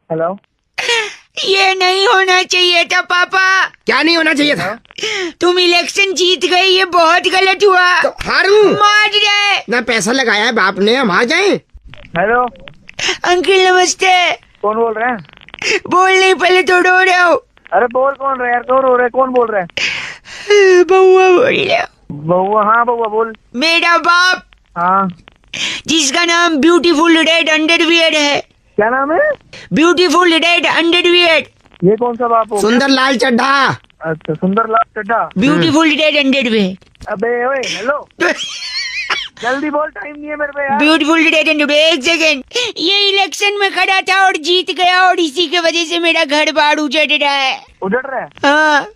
Hello. ये नहीं होना चाहिए था पापा। क्या नहीं होना चाहिए था? तुम इलेक्शन जीत गए, ये बहुत गलत हुआ। तो हारूं मार रहे ना, पैसा लगाया है बाप ने, हम हार जाएं। हेलो, अंकल नमस्ते। कौन बोल रहे हैं? बोल नहीं, पहले तो रो रहे हो। अरे बोल, कौन रहे यार, क्यों रो रहे? कौन बोल रहे हैं? बउआ बोल रहे हो। बउआ? हाँ बउआ बोल। मेरा बाप, हाँ, जिसका नाम ब्यूटीफुल रेड अंडरवियर है। क्या नाम है? Beautiful red underwear. ये कौन सा बाप हो? सुंदर लाल चड्ढा। अच्छा, सुंदर लाल चड्ढा। Beautiful red underwear. अबे ओए, हेलो, जल्दी बोल, टाइम नहीं है मेरे पे यार। Beautiful red underwear. एक सेकेंड, ये इलेक्शन में खड़ा था और जीत गया, और इसी के वजह से मेरा घर बार उजड़ रहा है। उजड़ रहा है? हाँ,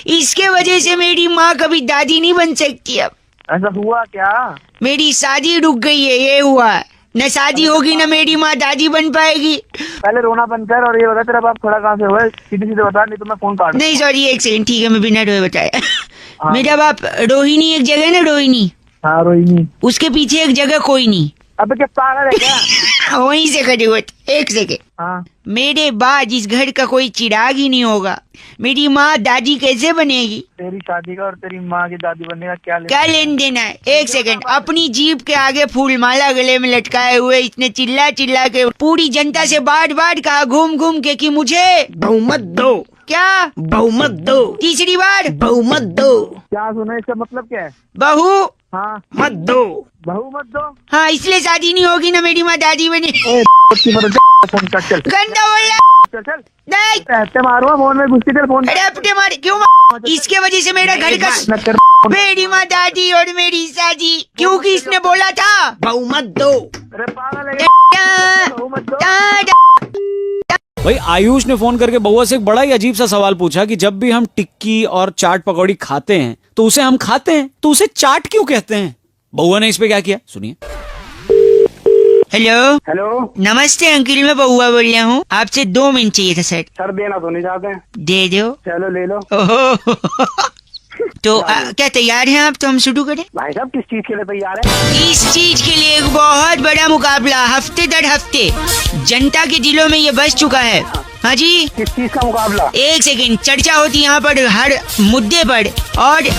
इसके वजह से मेरी माँ कभी दादी नहीं बन सकती। अब ऐसा हुआ क्या? मेरी शादी रुक गई है, ये हुआ। न शादी होगी न मेरी माँ दादी बन पाएगी। पहले रोना बंद कर और ये बता, तेरा बाप खड़ा कहाँ से हुआ है? सीधे सीधे बता, नहीं तो मैं फोन काट। नहीं सॉरी, एक सेकंड, ठीक है, मैं बिना रोए बताया। मेरा बाप रोहिणी, एक जगह ना रोहिणी, हाँ रोहिणी, उसके पीछे एक जगह कोई नहीं। अबे क्या पागल है क्या? वहीं से खड़े हुए थे। एक सेकेंड, हाँ, मेरे बाद इस घर का कोई चिराग ही नहीं होगा, मेरी माँ दादी कैसे बनेगी? तेरी शादी का और तेरी माँ की दादी बनने का क्या लेन देन है? एक सेकंड, अपनी जीप के आगे फूल माला गले में लटकाए हुए इतने चिल्ला चिल्ला के पूरी जनता से बार बार कहा, घूम घूम के, कि मुझे बहुमत दो। क्या बहुमत दो। तीसरी बार बहुमत दो। क्या सुना? इसका मतलब क्या है? बहू हाँ, मत दो। बहू मत दो। हाँ, इसलिए शादी नहीं होगी ना मेरी माँ दादी बने। चल गंदा बोल रहा। चल चल, नहीं, रहते मारूंगा फोन में, घुसती चल फोन। अरे अपने मारे क्यों इसके वजह से मेरा घर का, मेरी माँ दादी और मेरी शादी, क्योंकि इसने बोला था बहुमत दो। अरे पागल है, बहू मत दो। भाई आयुष ने फोन करके बउआ से एक बड़ा ही अजीब सा सवाल पूछा कि जब भी हम टिक्की और चाट पकौड़ी खाते हैं तो उसे हम खाते हैं, तो उसे चाट क्यों कहते हैं? बउआ ने इस पे क्या किया, सुनिए। हेलो हेलो नमस्ते अंकिल, मैं बउआ बोल रहा हूँ, आपसे 2 मिनट चाहिए था सर। सर, देना तो नहीं चाहते हैं। दे दो। चलो ले लो। ओहो तो क्या तैयार हैं आप? तो हम शुरू करें। भाई साहब, किस चीज के लिए तैयार है? इस चीज के लिए एक बहुत बड़ा मुकाबला, हफ्ते दर हफ्ते जनता के दिलों में ये बस चुका है। हाँ जी, किस चीज का मुकाबला? एक सेकंड, चर्चा होती है यहाँ पर हर मुद्दे पर, और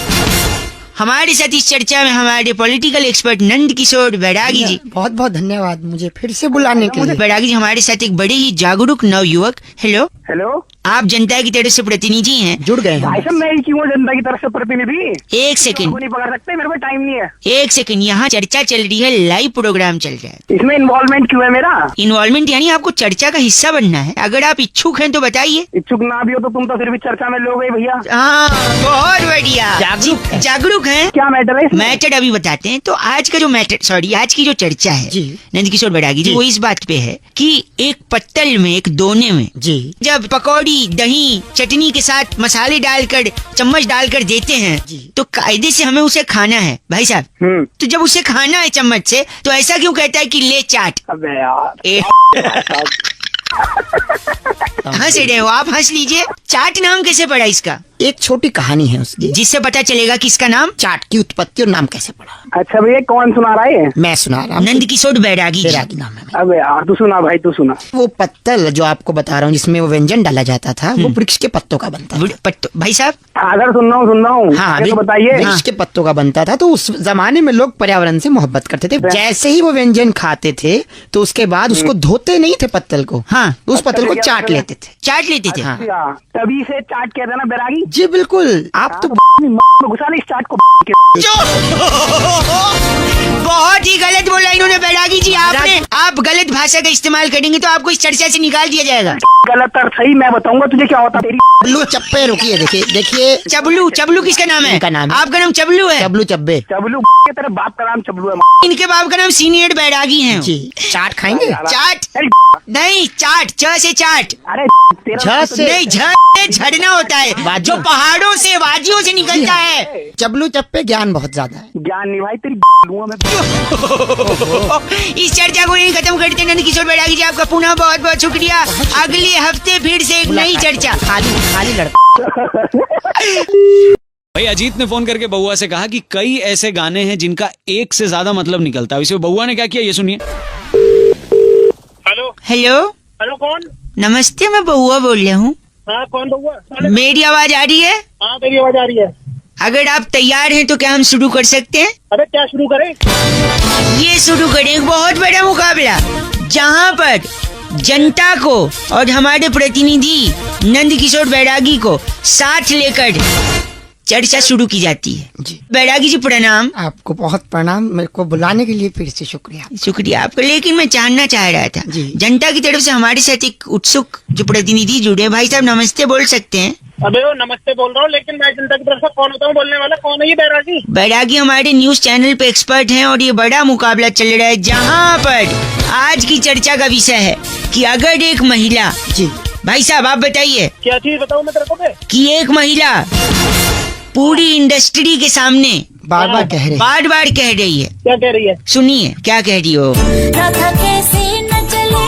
हमारे साथ इस चर्चा में हमारे पॉलिटिकल एक्सपर्ट नंद किशोर बैरागी जी। बहुत बहुत धन्यवाद मुझे फिर से बुलाने के लिए। बैरागी जी हमारे साथ एक बड़े ही जागरूक नवयुवक। हेलो, हेलो, आप जनता की तरफ से प्रतिनिधि हैं। जुड़ गए भाई हैं। साहब, मैं ही क्यों जनता की तरफ से प्रतिनिधि? एक सेकंड, नहीं पकड़ सकते, मेरे पे टाइम नहीं है। एक सेकंड, यहाँ चर्चा चल रही है, लाइव प्रोग्राम चल रहा है। इसमें इन्वॉल्वमेंट क्यों है मेरा? इन्वॉल्वमेंट यानी आपको चर्चा का हिस्सा बनना है। अगर आप इच्छुक हैं तो बताइए। इच्छुक ना भी हो तो तुम तो फिर भी चर्चा में लोगे भैया। हाँ, बहुत बढ़िया, जागरूक हैं। क्या मैटर है? मैटर अभी बताते हैं। तो आज का जो मैटर, सॉरी, आज की जो चर्चा है जी। नंद किशोर बैरागी जी, जी। वो इस बात पे है कि एक पत्तल में, एक दोने में जी। जब पकौड़ी दही चटनी के साथ मसाले डालकर, चम्मच डालकर देते हैं, जी। तो कायदे से हमें उसे खाना है भाई साहब। तो जब उसे खाना है चम्मच से, तो ऐसा क्यों कहता है कि ले चाट? अबे यार, ए, हंस रहे हो आप, हंस लीजिए। चाट नाम कैसे पड़ा इसका? एक छोटी कहानी है उसकी, जिससे पता चलेगा कि इसका नाम चाट की उत्पत्ति और नाम कैसे पड़ा। अच्छा भैया, कौन सुना रहा है? मैं सुना रहा हूँ। नंद किशोर बैरागी जी। बैरागी नाम है मेरा। अबे यार, तू सुना भाई, तू सुना। वो पत्तल जो आपको बता रहा हूँ जिसमें वो व्यंजन डाला जाता था, वो वृक्ष के पत्तों का बनता था। भाई साहब, अगर सुन रहा हूँ। हाँ, आगे तो बताइए। वृक्ष के पत्तों का बनता था। तो उस जमाने में लोग पर्यावरण से मोहब्बत करते थे। जैसे ही वो व्यंजन खाते थे तो उसके बाद उसको धोते नहीं थे पत्तल को। हाँ, उस पत्तल को चाट लेते थे। चाट लेते थे। हाँ। अच्छा, तभी से चाट कहते हैं ना बैरागी? जी बिल्कुल। आप तो घुसा ले इस चाट को। बहुत ही गलत बोला इन्होंने बैरागी जी। आपने, आप गलत भाषा का इस्तेमाल करेंगे तो आपको इस चर्चा से निकाल दिया जाएगा। गलत अर्थ सही, मैं बताऊंगा तुझे क्या होता तेरी। चबलू चप्पे, रुकिए, देखिए देखिए। चबलू, चबलू किसका नाम है? इनका नाम है। आपका नाम चबलू है? चबलू चब्बे। चबलू के तेरे बाप का नाम चबलू है। इनके बाप का नाम सीनियर बैरागी है जी। चाट खाएंगे? चाट नहीं, चाट, च से चाट। अरे तेरा झ से नहीं, झ से झरना होता है जो पहाड़ों से, वादियों से निकलता है। चबलू चप्पे ज्ञान बहुत ज्यादा है। ज्ञान नहीं भाई, तेरी लूंगा मैं। इस चर्चा को यहीं खत्म करते हैं। नंद किशोर बैरागी जी, आपका पुनः बहुत बहुत शुक्रिया। अगले हफ्ते फिर से एक नई चर्चा। खाली खाली लड़का। भाई अजीत ने फोन करके बउआ से कहा कि कई ऐसे गाने हैं जिनका एक से ज्यादा मतलब निकलता है। इसे बउआ ने क्या किया, ये सुनिए। हेलो हेलो, हेलो, कौन? नमस्ते, मैं बउआ बोल रहा हूँ। हाँ, कौन बउआ? मेरी आवाज आ रही है? हाँ, मेरी आवाज आ रही है। अगर आप तैयार हैं तो क्या हम शुरू कर सकते हैं? अबे क्या शुरू करें? ये शुरू करें एक बहुत बड़ा मुकाबला, जहाँ पर जनता को और हमारे प्रतिनिधि नंद किशोर बैरागी को साथ लेकर चर्चा शुरू की जाती है। जी बैरागी जी प्रणाम। आपको बहुत प्रणाम, मेरे को बुलाने के लिए फिर से शुक्रिया। शुक्रिया आपका। लेकिन मैं जानना चाह रहा था, जी। जनता की तरफ से हमारे साथ एक उत्सुक जो प्रतिनिधि जुड़े हैं, भाई साहब नमस्ते बोल सकते हैं? अबे वो नमस्ते बोल रहा हूँ, लेकिन मैं जनता की तरफ से कौन होता हूँ बोलने वाला? कौन है ये बैरागी? बैरागी हमारे न्यूज चैनल पे एक्सपर्ट हैं और ये बड़ा मुकाबला चल रहा है, जहाँ पर आज की चर्चा का विषय है कि अगर एक महिला, जी भाई साहब आप बताइए, क्या चीज बताऊँ मैं तेरे को? बे कि एक महिला पूरी इंडस्ट्री के सामने बार बार कह रहे हैं। बार बार कह रही है, क्या कह रही है? सुनिए क्या कह रही हो। राधा कैसे न चले,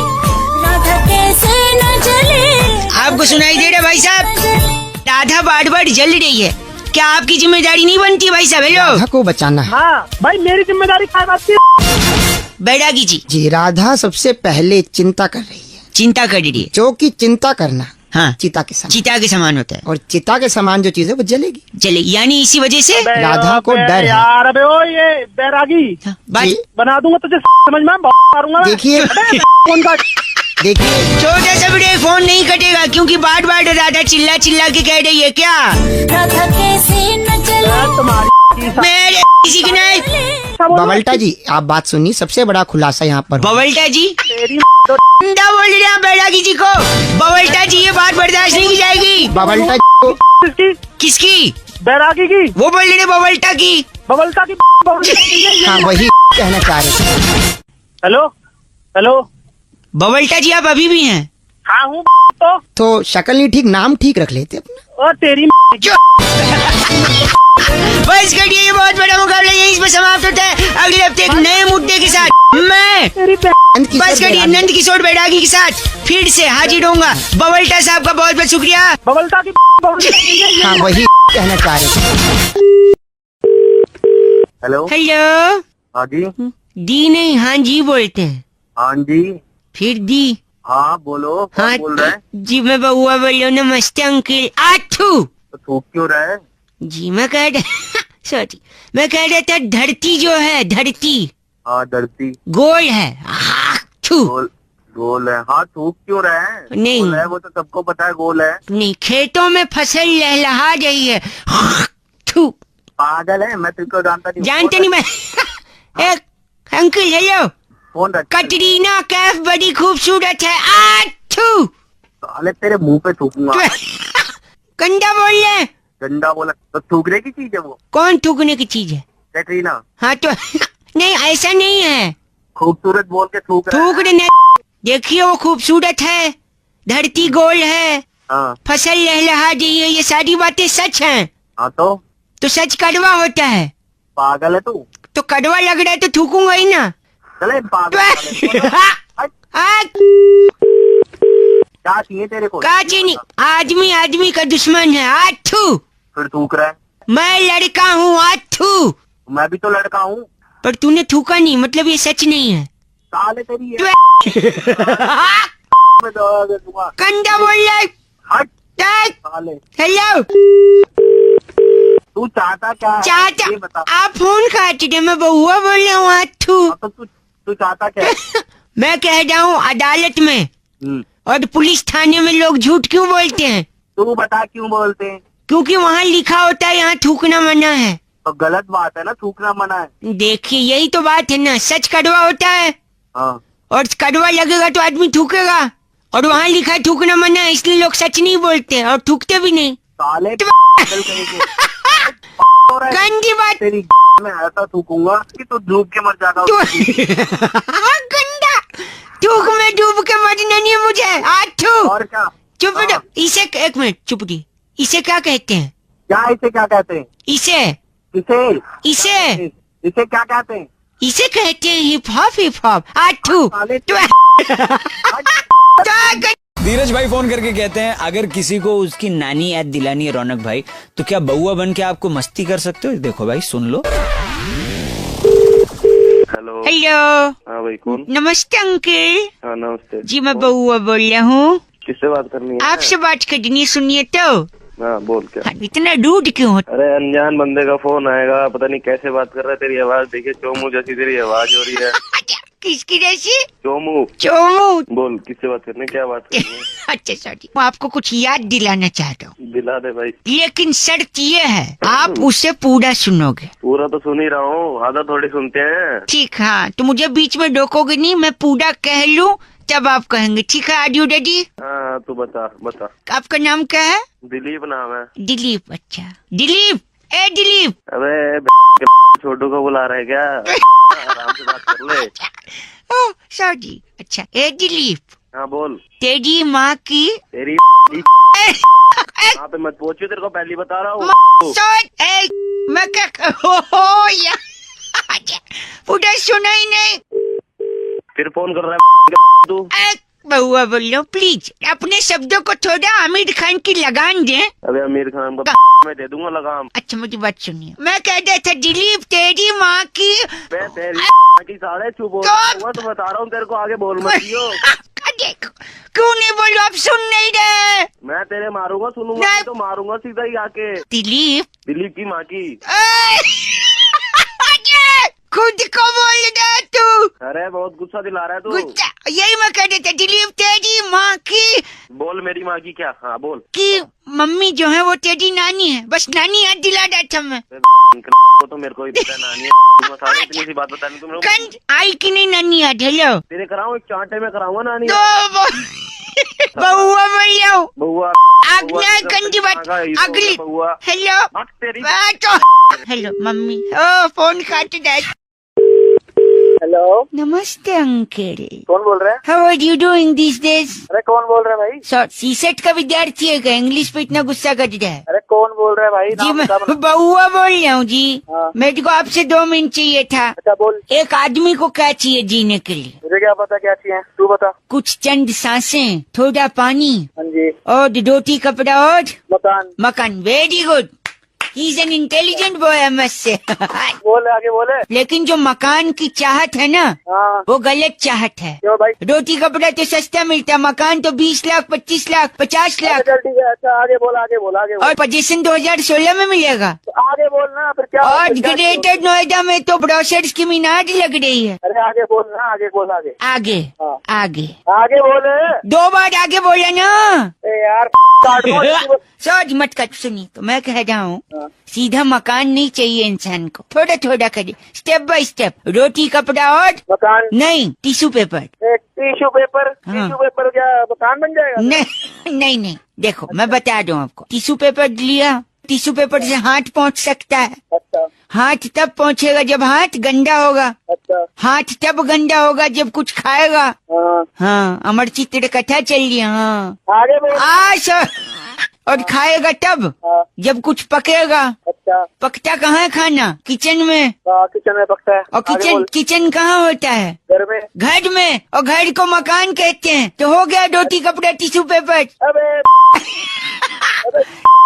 राधा कैसे न चले। आपको सुनाई दे रहा भाई साहब? राधा बार बार जल रही है, क्या आपकी जिम्मेदारी नहीं बनती भाई साहब? हेलो राधा को बचाना है। हाँ भाई, मेरी जिम्मेदारी क्या बात की? बैरागी जी, जी राधा सबसे पहले चिंता कर रही है, चिंता कर रही है। जो कि चिंता करना हाँ, चिता के समान, चिता के समान होता है, और चिता के समान जो चीज है वो जलेगी। चले यानी इसी वजह से अबे राधा को अबे डर है। यार, अबे ओ ये बैरागी बात जी, बना दूंगा तुझे, समझ में मारूंगा मैं। देखिए अबे फोन काट। देखिए छोटा सा भी फोन नहीं कटेगा, क्योंकि बार बार राधा चिल्ला चिल्ला के कह रही है। क्या राधा कैसे न चले, यार तुम्हारी की सा- मेरे किसी की नहीं? क्या बोल रहा है? बवल्टा जी आप बात सुनिए, सबसे बड़ा खुलासा यहाँ पर बवल्टा जी तेरी क्या बोल रहे हैं बैरागी जी को? बवल्टा जी ये बात बर्दाश्त नहीं की जाएगी। बवल्टा जी को किसकी? किसकी? बैरागी की? वो बोल रहे हैं बवल्टा की। बबलता की? हाँ वही कहना चाह रहे थे। हेलो हेलो, बवल्टा जी आप अभी भी हैं? हाँ हूँ तो शक्ल नहीं ठीक, नाम ठीक रख लेते अपना। और तेरी बस करिए, ये बहुत बड़ा मुकाबला यहीं पे समाप्त होता है। अगले हफ्ते एक नए मुद्दे के साथ मैं तेरी बस करिए नंद किशोर बैरागी के साथ फिर से हाजिर होऊंगा। बवल्टा साहब का बहुत बहुत शुक्रिया। बबलता की? हाँ वही कहना चाह रहे थे। हेलो। हेलो, हाँ जी। दी नहीं हाँ जी बोलते हैं। हाँ जी। फिर दी? हाँ बोलो, कौन हाँ बोल रहा है? जी मैं बउआ बोल रहा हूँ। नमस्ते अंकल। आठू तो थूक क्यों रहा है? जी मैं कह रहा सॉरी, मैं कह रहा था धरती जो है, धरती हाँ धरती गोल है। आठू गोल गोल है। हाँ थूक क्यों रहा है? नहीं। गोल है, वो तो सबको पता है गोल है। नहीं, खेतों में फसल लहलहा रही है। आठू पागल है, मैं तुझको जानता नहीं। जानते नहीं मैं। एक अंकल हेलो, फोन रख। कटरीना कैफ बड़ी खूबसूरत है। आठू साले तेरे मुंह पे थूकूंगा। गंदा बोल रहे हैं। गंदा बोला तो थूकने की चीज है वो। कौन थूकने की चीज है? कैटरीना हाँ तो नहीं ऐसा नहीं है, खूबसूरत बोल के थूक रहा थूक है। रहे। देखिए वो खूबसूरत है, धरती गोल है, हाँ फसल लहलहा रही है, ये सारी बातें सच हैं। हाँ तो सच कड़वा होता है, पागल है तू। तो कड़वा लग रहा है तो थूकूंगा ही ना। चले पागल साले। हट, क्या चाहिए तेरे को? का चीनी आदमी आदमी का दुश्मन है। आठू फिर थूक रहा है। मैं लड़का हूँ। आठू मैं भी तो लड़का हूँ। पर तूने थूका नहीं, मतलब ये सच नहीं है। साले तेरी है। मैं दवा दे दूंगा। कंधा बोल रहा है। हट हट। साले। हेलो, तू चाहता क्या है? चाहता ये बता। आप फोन काट रहे, मैं बउआ बोल रहा हूँ। आठू हाँ, तो तू चाहता क्या है? मैं कह रहा हूँ अदालत में हम्म, और पुलिस थाने में लोग झूठ क्यों बोलते हैं? तू बता क्यों बोलते हैं? क्योंकि वहाँ लिखा होता है यहाँ थूकना मना है। तो गलत बात है ना, थूकना मना है। देखिए यही तो बात है ना, सच कड़वा होता है हाँ और कड़वा लगेगा तो आदमी थूकेगा, और वहाँ लिखा है थूकना मना है, इसलिए लोग सच नहीं बोलते और थूकते भी नहीं। साले पागल करेंगे। हो रहा है। गंदी बात। तेरी में ऐसा थूकूंगा कि तू डूब के मर जाएगा। गंदा थूक में डूब के मरना नहीं है मुझे। आठू और क्या? चुप हाँ। रहो। इसे एक मिनट चुप रही, इसे क्या कहते हैं? क्या इसे क्या कहते हैं? इसे इसे इसे इसे क्या कहते हैं? इसे कहते हैं हिप हॉप। आठू साले धीरज भाई फोन करके कहते हैं अगर किसी को उसकी नानी याद दिलानी है रौनक भाई, तो क्या बउआ बन के आपको मस्ती कर सकते हो? देखो भाई सुन लो। हेलो। हेलो, हाँ भाई कौन? नमस्ते अंकल। हाँ नमस्ते। जी मैं बउआ बोल रहा हूँ। किससे बात करनी है? आपसे बात करनी, सुनिए तो। हाँ बोल क्या? हाँ, इतना रूड क्यों हो? अरे अनजान बंदे का फोन आएगा, पता नहीं कैसे बात कर रहा है। तेरी आवाज देखिए, चोमू जैसी तेरी आवाज हो रही है। किसकी जैसी? चोमू। चोमू। बोल किससे बात करनी है, क्या बात करनी है? अच्छा सॉरी, मैं आपको कुछ याद दिलाना चाहता हूँ, दिला दे भाई। लेकिन शर्त ये है, आप उसे पूरा सुनोगे। पूरा तो सुन ही रहा हूँ, आधा थोड़ी सुनते हैं। ठीक, हाँ तो मुझे बीच में रोकोगे नहीं, मैं पूरा कह लूँ तब आप कहेंगे, ठीक है? Are you ready? हाँ तू बता बता। आपका नाम क्या है? दिलीप नाम है। दिलीप। अच्छा दिलीप, ए दिलीप। अबे छोटू को बुला रहे क्या? आराम से बात कर ले। Oh sorry. अच्छा ए दिलीप, हाँ बोल। तेरी माँ की तेरी वहाँ पे मत पहुंचो, तेरे को पहले बता रहा हूँ। मैं क्या हो या पूरा सुना ही नहीं। फिर फोन कर रहा है तू। बहुआ बोल लो, प्लीज अपने शब्दों को थोड़ा आमिर खान की लगान दे। अबे आमिर खान को मैं दे दूंगा लगाम। अच्छा मुझे बात सुनिए, मैं कह रहा था दिलीप तेरी माँ की। मैं तेरी माँ की साढ़े चुप हो हुआ तो बता रहा हूँ तेरे को, आगे बोल मत दियो। देखो क्यों नहीं बोलो, आप सुन नहीं रहे। मैं तेरे मारूंगा, सुनूंगा नहीं तो मारूंगा सीधा ही आके। दिलीप की माँ की। खुद को बोल रहा तू। अरे बहुत गुस्सा दिला रहा है तू। गुस्सा, यही मैं कह रहा था, दिलीप तेरी माँ की। बोल मेरी माँ की क्या? हाँ बोल। कि मम्मी जो है वो तेरी नानी है, बस नानी याद दिला रहा था मैं। तो मेरे को ही पता है नानी है। सारी इतनी सी बात बतानी तुम लोग। आई कि नहीं नानी याद? हेलो तेरे कराऊं, एक चांटे में कराऊंगा नानी। बहुआ बोलो। बहुआ आज्ञा कंजी बात अगली। बहुआ। हेलो तेरी हेलो मम्मी। ओ फोन काट दे। हेलो, नमस्ते अंकल। कौन बोल रहे हैं? How are you doing this days? अरे कौन बोल रहे हैं भाई? सीसेट का विद्यार्थी है क्या? इंग्लिश पे इतना गुस्सा कर रहा है। अरे कौन बोल रहे हैं भाई? जी नाम मैं बता। बहुआ बोल रहा हूँ जी। हाँ। मेरे को आपसे 2 मिनट चाहिए था। अच्छा बोल। एक आदमी को क्या चाहिए जीने के लिए? मुझे क्या पता क्या चाहिए, तू बता। कुछ चंद सांसें, थोड़ा पानी हाँ जी। और रोटी कपड़ा और मकान। मकान। Very good, he is an intelligent boy I must say. बोले आगे बोले। लेकिन जो मकान की चाहत है ना, हाँ। वो गलत चाहत है। क्यों भाई? रोटी कपड़ा तो सस्ता मिलता, मकान तो 20 लाख 25 लाख 50 लाख। चल ठीक है, अच्छा आगे बोल आगे बोल आगे बोल। और पोजीशन 2016 में मिलेगा। आगे बोलना फिर क्या? और ग्रेटर नोएडा में तो ब्रोशर्स की मीनार लग रही है। अरे आगे बोलना, आगे बोल आगे। आगे हाँ। आगे आगे बोले। 2 बार आगे बोला ना। ए यार सोच मत कर, सुनी तो मैं कह रहा हूँ, हाँ। सीधा मकान नहीं चाहिए इंसान को, थोड़ा थोड़ा करिए, स्टेप बाय स्टेप। रोटी कपड़ा और मकान नहीं टिश्यू पेपर। Tissue paper. हाँ। टिश्यू पेपर क्या मकान बन जाएगा? नहीं देखो मैं बता दूं आपको, टिश्यू पेपर लिया, टिश्यू पेपर से हाथ पहुंच सकता है। अच्छा। हाथ तब पहुंचेगा जब हाथ गंदा होगा। अच्छा। हाथ तब गंदा होगा जब कुछ खाएगा। हाँ। हाँ अमर चित्र कथा चल रही है। हाँ आगे बोल। सर। और खाएगा तब हाँ। जब कुछ पकेगा। अच्छा। पकता कहाँ है खाना? किचन में। किचन में पकता है। और किचन कहाँ होता है? घर में। घर में, और घर को मकान कहते हैं। तो हो गया रोटी कपड़ा टिश्यू पेपर। अबे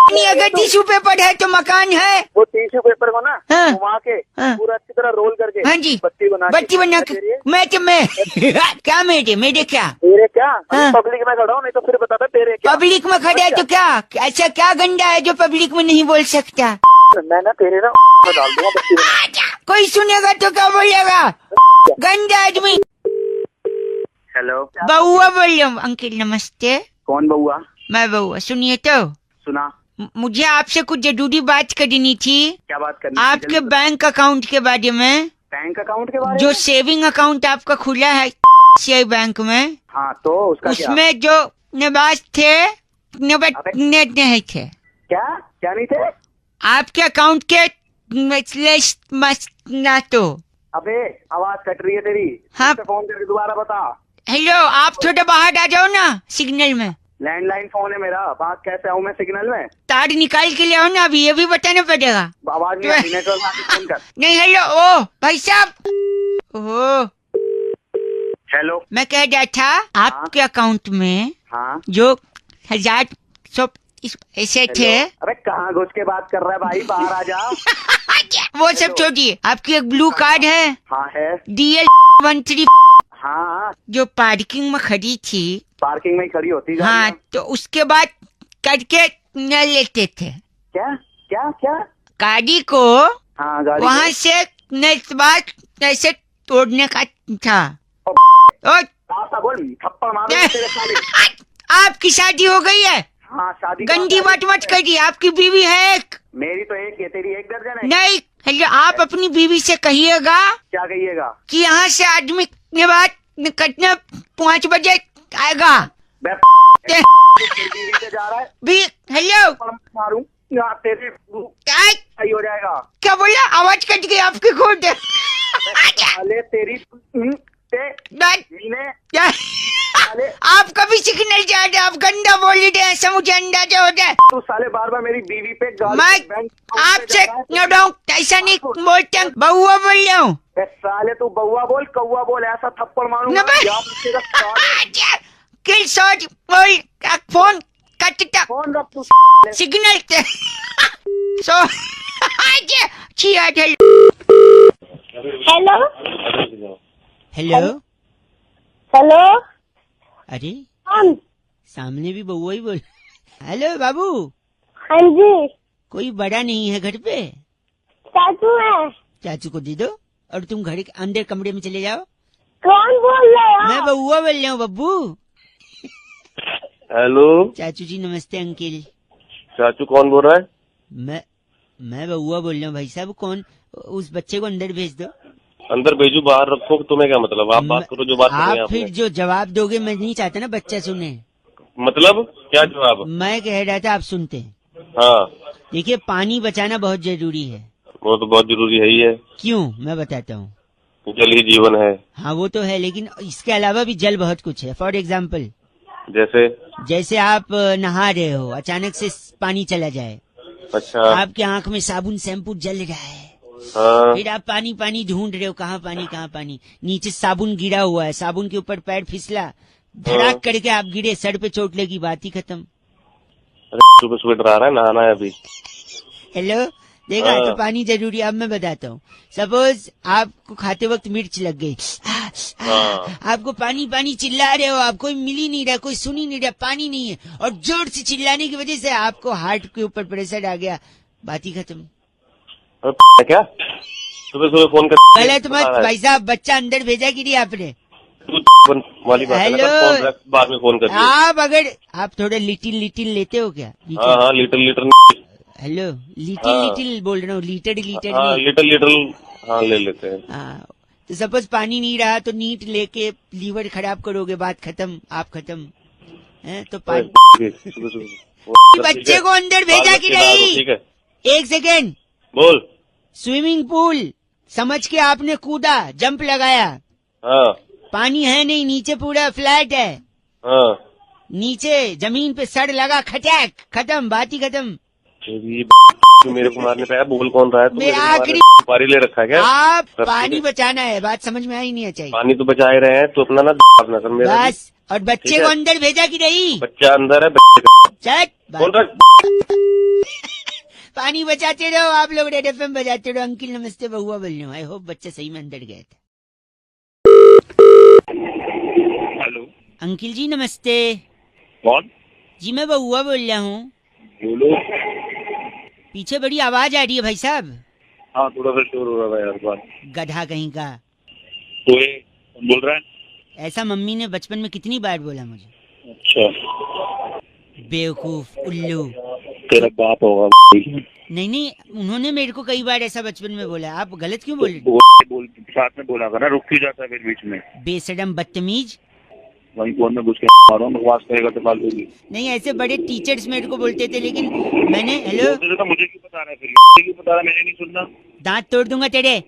नहीं, अगर टिश्यू पेपर है तो मकान है। वो टिश्यू पेपर को ना हाँ। घुमा के हाँ। पूरा अच्छी तरह रोल करके हाँ जी, बत्ती बना के मैं क्या मेरे क्या तेरे क्या? हाँ। पब्लिक में खड़ा हूँ, नहीं तो फिर बताता तेरे क्या? पब्लिक में खड़ा है तो क्या? ऐसा क्या गंदा है जो पब्लिक में नहीं बोल सकता? मैं ना तेरे ना में डाल दूंगा बत्ती बना। कोई सुनेगा तो क्या बोलेगा? गंदा आदमी। हेलो, बहुआ बोल रहा हूँ अंकिल। नमस्ते। कौन बहुआ? मैं बहुआ। सुनिए तो, सुना। मुझे आपसे कुछ जरूरी बात करनी थी। क्या बात करनी? आपके बैंक अकाउंट के बारे में। बैंक अकाउंट के बारे में? जो सेविंग अकाउंट आपका खुला है सीआई बैंक में, हाँ तो उसका उसमें जो निवास थे नहीं थे। क्या क्या नहीं थे? आपके अकाउंट के तो। अबे आवाज कट रही है तेरी। हाँ। फोन करके दोबारा बता। हेलो, आप थोड़ा बाहर आ जाओ ना सिग्नल में। लैंडलाइन फोन है मेरा, बात कैसे आऊँ मैं सिग्नल में? तार निकाल के ले आओ ना, अभी ये भी बताना पड़ेगा। आवाज नहीं आ रही, नेटवर्क आके फोन कर। नहीं हेलो, ओ भाई साहब। ओह हेलो, मैं कह रहा था आपके अकाउंट में हाँ जो 1000 ऐसे थे। अबे कहाँ घुस के बात कर रहा है भाई, बाहर आ जा। वो सब छोड़िए, आपकी एक ब्लू कार्ड है। हाँ है। DL 13। हाँ जो पार्किंग में खड़ी थी पार्किंग में ही खड़ी होती हाँ, गाड़ियाँ। तो उसके बाद करके न लेते थे क्या क्या क्या? गाड़ी को, हाँ गाड़ी वहाँ को। से नेक्स्ट बार ऐसे तोड़ने का था। और साफ बोल, थप्पड़ मारो तेरे साले। आपकी शादी हो गई है? हाँ शादी। गंदी बात मत करिए, आपकी बीवी है एक? मेरी तो एक है, तेरी एक दर्जन है। नहीं, हेलो, आप अपनी बीवी से कहिएगा क्या कहिएगा? कि यहाँ से आदमी के बाद कितने 5 बजे आएगा। बे ते- बीवी से जा रहा है, भी हेलो, थप्पड़ मारूं यहाँ तेरे क्या सही हो जाएगा। क्या बोला? आवाज कट गई आपकी खुद। साले तेरी मीने क्या? साले, आप कभी सिग्नल चाहते, आप गंदा बोल रहे हैं, ऐसा मुझे अंदाजा होता है। तू साले बार बार मेरी बीवी पे गाली मैं बैंक आपसे नो डाउट ऐसा नहीं बोलते, बहुआ बोल रहा हूँ। बे साले तू बउआ बोल कौआ बोल, ऐसा थप्पड़ मारूंगा ना बे। यार तेरा साले। किल शॉट बोल, फोन कटता, फोन रख तू। सिग्नल सो छिया। हेलो हेलो, हेलो अरे कौन? सामने भी बउआ ही बोल। हेलो बाबू, हाँ जी, कोई बड़ा नहीं है घर पे? चाचू है। चाचू को दे दो और तुम घर के अंदर कमरे में चले जाओ। कौन बोल रहे हो? मैं बउआ बोल रहा हूँ बब्बू। हेलो चाचू जी नमस्ते। अंकिल, चाचू कौन बोल रहा है? मैं बउआ बोल रहा हूँ भाई साहब। कौन? उस बच्चे को अंदर भेज दो। अंदर भेजू बाहर रखो, तुम्हें क्या मतलब? आप बात करो जो बात करनी है आप फिर आपने। जो जवाब दोगे, मैं नहीं चाहता ना बच्चा सुने। मतलब क्या जवाब? मैं कह रहा था, आप सुनते हैं। हाँ देखिए, पानी बचाना बहुत जरूरी है। वो तो बहुत जरूरी है ही है, क्यों, मैं बताता हूँ। जल ही जीवन है। हाँ वो तो है, लेकिन इसके अलावा भी जल बहुत कुछ है। फॉर एग्जाम्पल, जैसे आप नहा रहे हो, अचानक से पानी चला जाए, अच्छा आपके आंख में साबुन शैम्पू जल रहा है, हाँ फिर आप पानी पानी ढूंढ रहे हो, कहाँ पानी, नीचे साबुन गिरा हुआ है, साबुन के ऊपर पैर फिसला, धड़ाक करके आप गिरे, सर पे चोट लगी, बात ही खत्म। अरे सुबह स्वेटर आ रहा है, नहाना है अभी। हेलो, देखा? हाँ। तो पानी जरूरी है। अब मैं बताता हूँ, सपोज आपको खाते वक्त मिर्च लग गई, हाँ। आपको पानी चिल्ला रहे हो, आप कोई मिल ही नहीं रहा, कोई सुन ही नहीं रहा, पानी नहीं है, और जोर से चिल्लाने की वजह से आपको हार्ट के ऊपर प्रेशर आ गया, बात ही खत्म। अरे क्या सुबह फोन कर गलत मत भाई साहब, बच्चा अंदर भेजा कि नहीं आपने? वाली बात है ना, हेलो। फोन रख, बाद में फोन कर। आप अगर आप थोड़ा लिटिल लेते हो क्या? हाँ हाँ लीटर हेलो, हाँ। लिटिल बोल रहा हूँ, लीटर हाँ नहीं। लीटर हाँ ले लेते हैं। हाँ, तो सपोज पानी नहीं रहा तो नीट लेके लीवर खराब करोगे, बात खत्म, आप खत्म है। तो पानी बच्चे को अंदर भेजा कि नहीं? ठीक है, एक सेकेंड, बोल। स्विमिंग पूल समझ के आपने कूदा, जंप लगाया, हाँ पानी है नहीं, नीचे पूरा फ्लैट है, हाँ नीचे जमीन पे सड़ लगा, खटैक, खत्म, बात ही खत्म। मेरे को मारने पे आया, बोल कौन रहा है? तू मेरा मेरे को मारने आखिरी- सुपारी ले रखा है क्या? आप ठीक पानी है। बचाना है, बात समझ में आई नहीं चाहिए। पानी तो बचा ही रहे हैं, तो अपना ना अपना कर मेरा भी। बस, और बच्चे ठीक को है। अंदर भेजा कि नहीं? बच्चा अंदर है, बच्चे का चट, बोल रहा। पानी बचाते रहो आप लोग, रेड एफएम बजाते रहो। अंकिल नमस्ते, बहुआ बोल रही हूँ। आई होप बच्चा सही में अंदर गया था। हेलो, अंकिल जी नमस्ते। कौन? जी मैं बहुआ बोल रहा हूँ। बोलो। पीछे बड़ी आवाज आ रही है भाई साहब। हाँ थोड़ा सा शोर हो रहा है यार बात। गधा कहीं का। तो ये कौन बोल रहा है? ऐसा मम्मी ने बचपन में कितनी बार बोला मुझे। अच्छा, बेवकूफ, उल्लू। तेरा बाप होगा। नहीं, उन्होंने मेरे को कई बार ऐसा बचपन में बोला। आप गलत क्यों बोल रहे? बोल साथ में बोला कर ना, रुक क्यों जाता है फिर बीच में? बेशरम, बदतमीज। वहीं फोन में घुस के मारो, बकवास करेगा तो फालतू की। नहीं, ऐसे बड़े टीचर्स मेरे को बोलते थे, लेकिन मैंने हेलो बोलते थे तो मुझे क्यों बता रहा है फिर? क्यों बता रहा है? मैंने नहीं सुनना। दांत तोड़ दूंगा तेरे।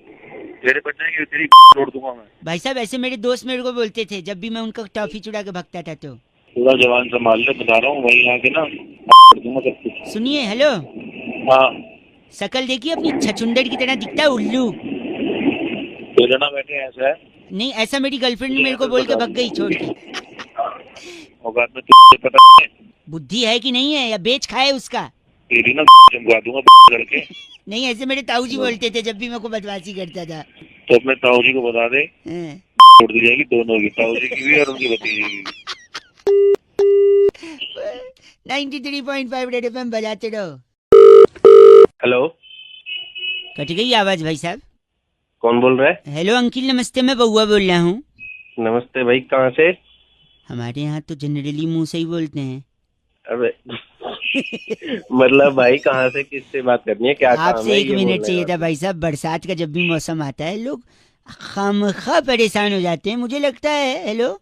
तेरे बच जाएंगे, तेरी तोड़ दूंगा मैं। भाई साहब, ऐसे मेरे दोस्त मेरे को बोलते थे जब भी मैं उनका टॉफी चुरा के भगता था। तो पूरा जवान संभाल ले, बता रहा हूँ, वहीं आके ना कर दूंगा सब कुछ। सुनिए, हेलो, हाँ शकल देखिए अपनी, छछुंदर की तरह दिखता है, उल्लू। तेरे ना बैठे ऐसा है। नहीं, ऐसा मेरी गर्लफ्रेंड मेरे को बोल के भग गई छोड़ के। औकात में तुझे पता है? बुद्धि है कि नहीं है, या बेच खाए उसका? तेरी ना चमका दूंगा करके। नहीं, ऐसे मेरे ताऊ जी बोलते थे जब भी मैं को बदमाशी करता था। तो अपने ताऊ जी को बता दे, हाँ। छोड़ दी जाएगी दोनों की, ताऊ जी की भी और उनकी भतीजी की भी। 93.5 रेड एफएम बजाते रहो। हेलो, कट गई आवाज भाई साहब। कौन बोल रहा है? हेलो अंकिल नमस्ते, मैं बउआ बोल रहा हूँ। नमस्ते भाई, कहाँ से? हमारे यहाँ तो जनरली मुंह से ही बोलते हैं। अबे मतलब भाई कहाँ से, किससे बात करनी है, क्या काम आपसे है? 1 मिनट चाहिए था भाई साहब। बरसात का जब भी मौसम आता है लोग खामखा परेशान हो जाते हैं, मुझे लगता है। Hello,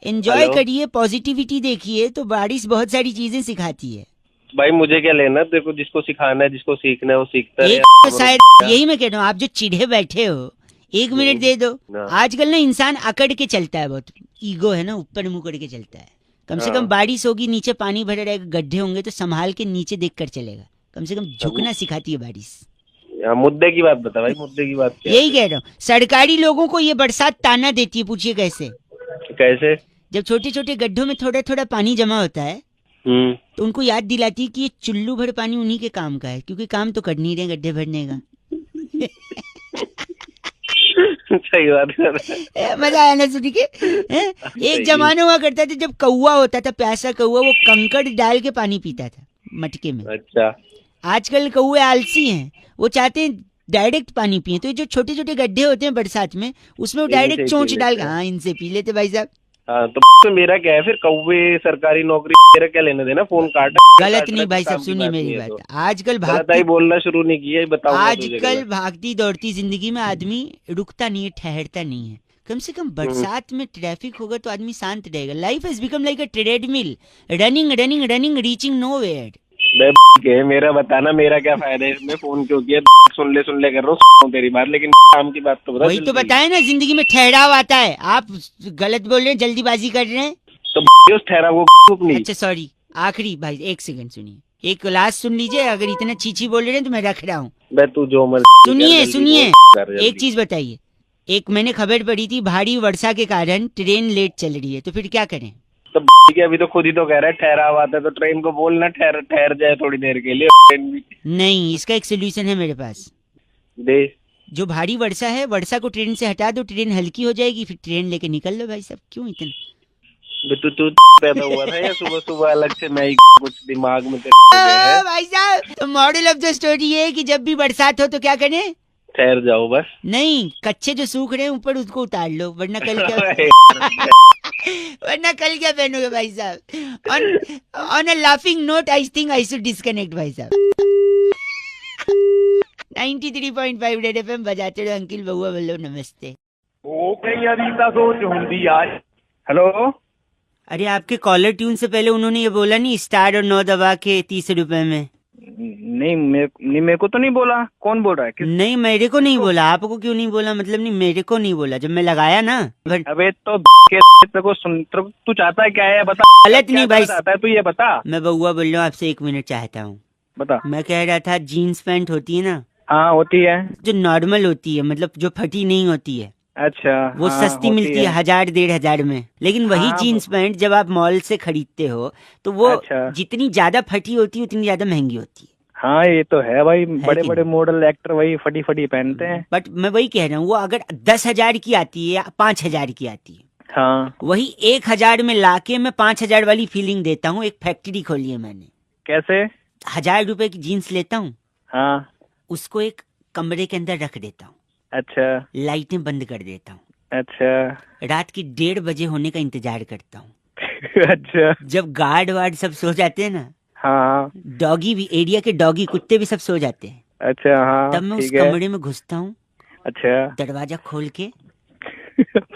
enjoy hello? करिए, पॉजिटिविटी देखिए, तो बारिश बहुत सारी चीजें सिखाती है। भाई मुझे क्या लेना, देखो जिसको सिखाना है, जिसको सीखना है वो सीखता एक रहे। तो शायद यही मैं कह रहा हूँ, आप जो चिढ़े बैठे हो 1 मिनट दे दो। ना। आजकल ना इंसान अकड़ के चलता है, बहुत ईगो है ना, ऊपर मुंह करके चलता है। कम से कम हाँ। बारिश होगी, नीचे पानी भरे रहेगा, गड्ढे होंगे तो संभाल के नीचे देख कर चलेगा। कम से कम झुकना सिखाती है बारिश। मुद्दे की बात बता भाई, मुद्दे की बात क्या है? यही कह रहा हूँ, सरकारी लोगों को ये बरसात ताना देती है, पूछिए कैसे। कैसे? जब छोटे छोटे गड्ढों में थोड़ा थोड़ा पानी जमा होता है तो उनको याद दिलाती है कि ये चुल्लू भर पानी उन्हीं के काम का है, क्योंकि काम तो कर नहीं रहे गड्ढे भरने का। सही बात कर रहा है। मजा आया ना सुन के। एक जमाना हुआ करता था जब कौवा होता था, प्यासा कौवा, वो कंकड़ डाल के पानी पीता था मटके में। अच्छा, आजकल कौवे आलसी हैं, वो चाहते हैं डायरेक्ट पानी पिए। तो ये जो छोटे छोटे गड्ढे होते हैं बरसात में, उसमें वो इनसे डायरेक्ट पी चोंच डाल लेते हैं। हाँ इनसे पी लेते भाई साहब। हाँ तो मेरा क्या है फिर, कौवे सरकारी नौकरी, मेरा क्या लेना देना, फोन काट। गलत नहीं भाई साहब, सुनिए मेरी बात। आजकल गलत ही भागती बोलना शुरू नहीं किया, बताओ। आजकल भागती दौड़ती जिंदगी में आदमी रुकता नहीं है, ठहरता नहीं है। कम से कम बरसात में ट्रैफिक होगा तो आदमी शांत रहेगा। Life has become like a treadmill, running running running, reaching nowhere. के मेरा बताना, मेरा क्या फायदा है इसमें, फोन क्यों किया? सुन ले कर रहा हूँ तेरी बात, लेकिन काम की बात तो बता। वही तो बताया ना, जिंदगी में ठहराव आता है। आप गलत बोल रहे हैं, जल्दीबाजी कर रहे हैं। तो उस ठहरा वो अपनी। अच्छा सॉरी, आखिरी भाई 1 सेकंड सुनिए, एक लास्ट सुन लीजिए। अगर इतना चीची बोल रहे हैं तो मैं रख रहा हूँ। बे तू जो मर सुनिए सुनिए, जल्दी। एक चीज बताइए। एक मैंने खबर पढ़ी थी, भारी वर्षा के कारण ट्रेन लेट चल रही है, तो फिर क्या करें? तो ठीक है, अभी तो खुद ही तो कह रहा है ठहरा हुआ था, तो ट्रेन को बोलना ठहर जाए थोड़ी देर के लिए। ट्रेन भी नहीं, इसका एक सोल्यूशन है मेरे पास। दे। जो भारी वर्षा है, वर्षा को ट्रेन से हटा दो, ट्रेन हल्की हो जाएगी, फिर ट्रेन लेके निकल लो भाई साहब। क्यों इतना तू पैदा हुआ था या सुबह सुबह अलग से मैं ही कुछ दिमाग में तेरे है? भाई साहब, तो मॉडल ऑफ द स्टोरी ये है कि जब भी बरसात हो तो क्या करें? ठहर जाओ बस। नहीं, कच्चे जो सूख रहे हैं ऊपर उसको उतार लो, वरना कल क्या वरना कल क्या पहनोगे भाई साहब। On a laughing note I think I should disconnect भाई साहब। 93.5 रेड एफएम बजाते रहो। अंकिल बउआ बोलो नमस्ते। वो कहीं अभी तक सोच हुंदी आज। हेलो, अरे आपके कॉलर ट्यून से पहले उन्होंने ये बोला नहीं, स्टार और 9 दबा के 30 रुपए में? नहीं मेरे को तो नहीं बोला। कौन बोल रहा है? नहीं मेरे को नहीं बोला। आपको क्यों नहीं बोला? मतलब नहीं, मेरे को नहीं बोला जब मैं लगाया ना। अबे तो तेरे को सुन, तू चाहता है क्या है बता। गलत नहीं भाई, चाहता है तू ये बता। मैं बउआ बोल रहा हूँ, आपसे 1 मिनट चाहता हूँ। बता। मैं कह रहा था, जीन्स पैंट होती है ना, हाँ होती है। जो नॉर्मल होती है, मतलब जो फटी नहीं होती है, अच्छा, वो हाँ, सस्ती मिलती है 1000-1500 में। लेकिन वही हाँ, जीन्स पैंट जब आप मॉल से खरीदते हो तो वो अच्छा। जितनी ज्यादा फटी होती है उतनी ज्यादा महंगी होती है। हाँ ये तो है भाई, बड़े कि बड़े मॉडल एक्टर वही फटी फटी पहनते हैं। बट मैं वही कह रहा हूँ, वो अगर 10,000 की आती है या 5,000 की आती है, हाँ वही 1,000 में लाके मैं 5,000 वाली फीलिंग देता हूँ। एक फैक्ट्री खोली है मैंने। कैसे? 1,000 रुपए की जीन्स लेता हूँ, हाँ उसको एक कमरे के अंदर रख देता हूँ, अच्छा लाइटें बंद कर देता हूँ, अच्छा रात की 1:30 बजे होने का इंतजार करता हूँ। अच्छा जब गार्ड वार्ड सब सो जाते हैं ना, हाँ डॉगी भी, एरिया के डॉगी कुत्ते भी सब सो जाते हैं, अच्छा हाँ तब मैं उस ठीक है। कमरे में घुसता हूँ, अच्छा दरवाजा खोल के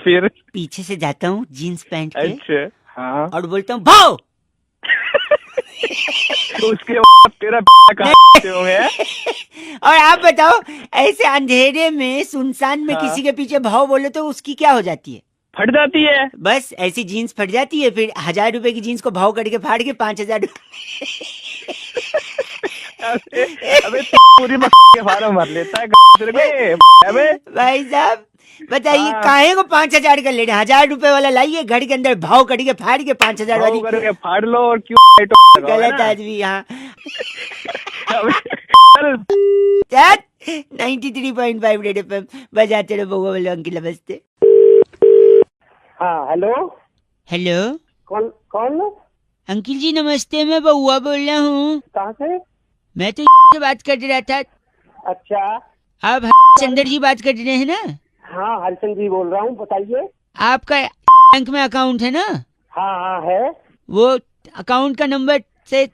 फिर? पीछे से जाता हूँ जीन्स पैंट के, अच्छा हाँ और बोलता हूँ भाओ। उसके बाद तेरा कहाँ से होंगे? और आप बताओ, ऐसे अंधेरे में सुनसान में हाँ। किसी के पीछे भाव बोले तो उसकी क्या हो जाती है? फट जाती है। बस ऐसी जीन्स फट जाती है। फिर 1,000 रुपए की जीन्स को भाव करके फाड़ के 5,000 अबे पूरी के फार्म भर लेता है तेरे को ये। अबे भाई साहब बताइए, हाँ। काहे को 5,000 का ले रहे? 1,000 रुपए वाला लाइए, घर के अंदर भाव करके फाड़ के 5,000 वाली। करके फाड़ लो और क्यों गलत आदमी यहाँ। 93.5 रेड एफएम बजाते रहो। बउआ बोलो अंकिल नमस्ते। हाँ हेलो, हेलो, कौन? अंकिल जी नमस्ते, मैं बउआ बोल रहा हूँ। कहाँ से? मैं तो से बात कर रहा था। अच्छा। आप चंद्र जी बात कर रहे हैं ना? हाँ हरिचंद जी बोल रहा हूँ, बताइए। आपका बैंक में अकाउंट है ना? हाँ हाँ है। वो अकाउंट का नंबर से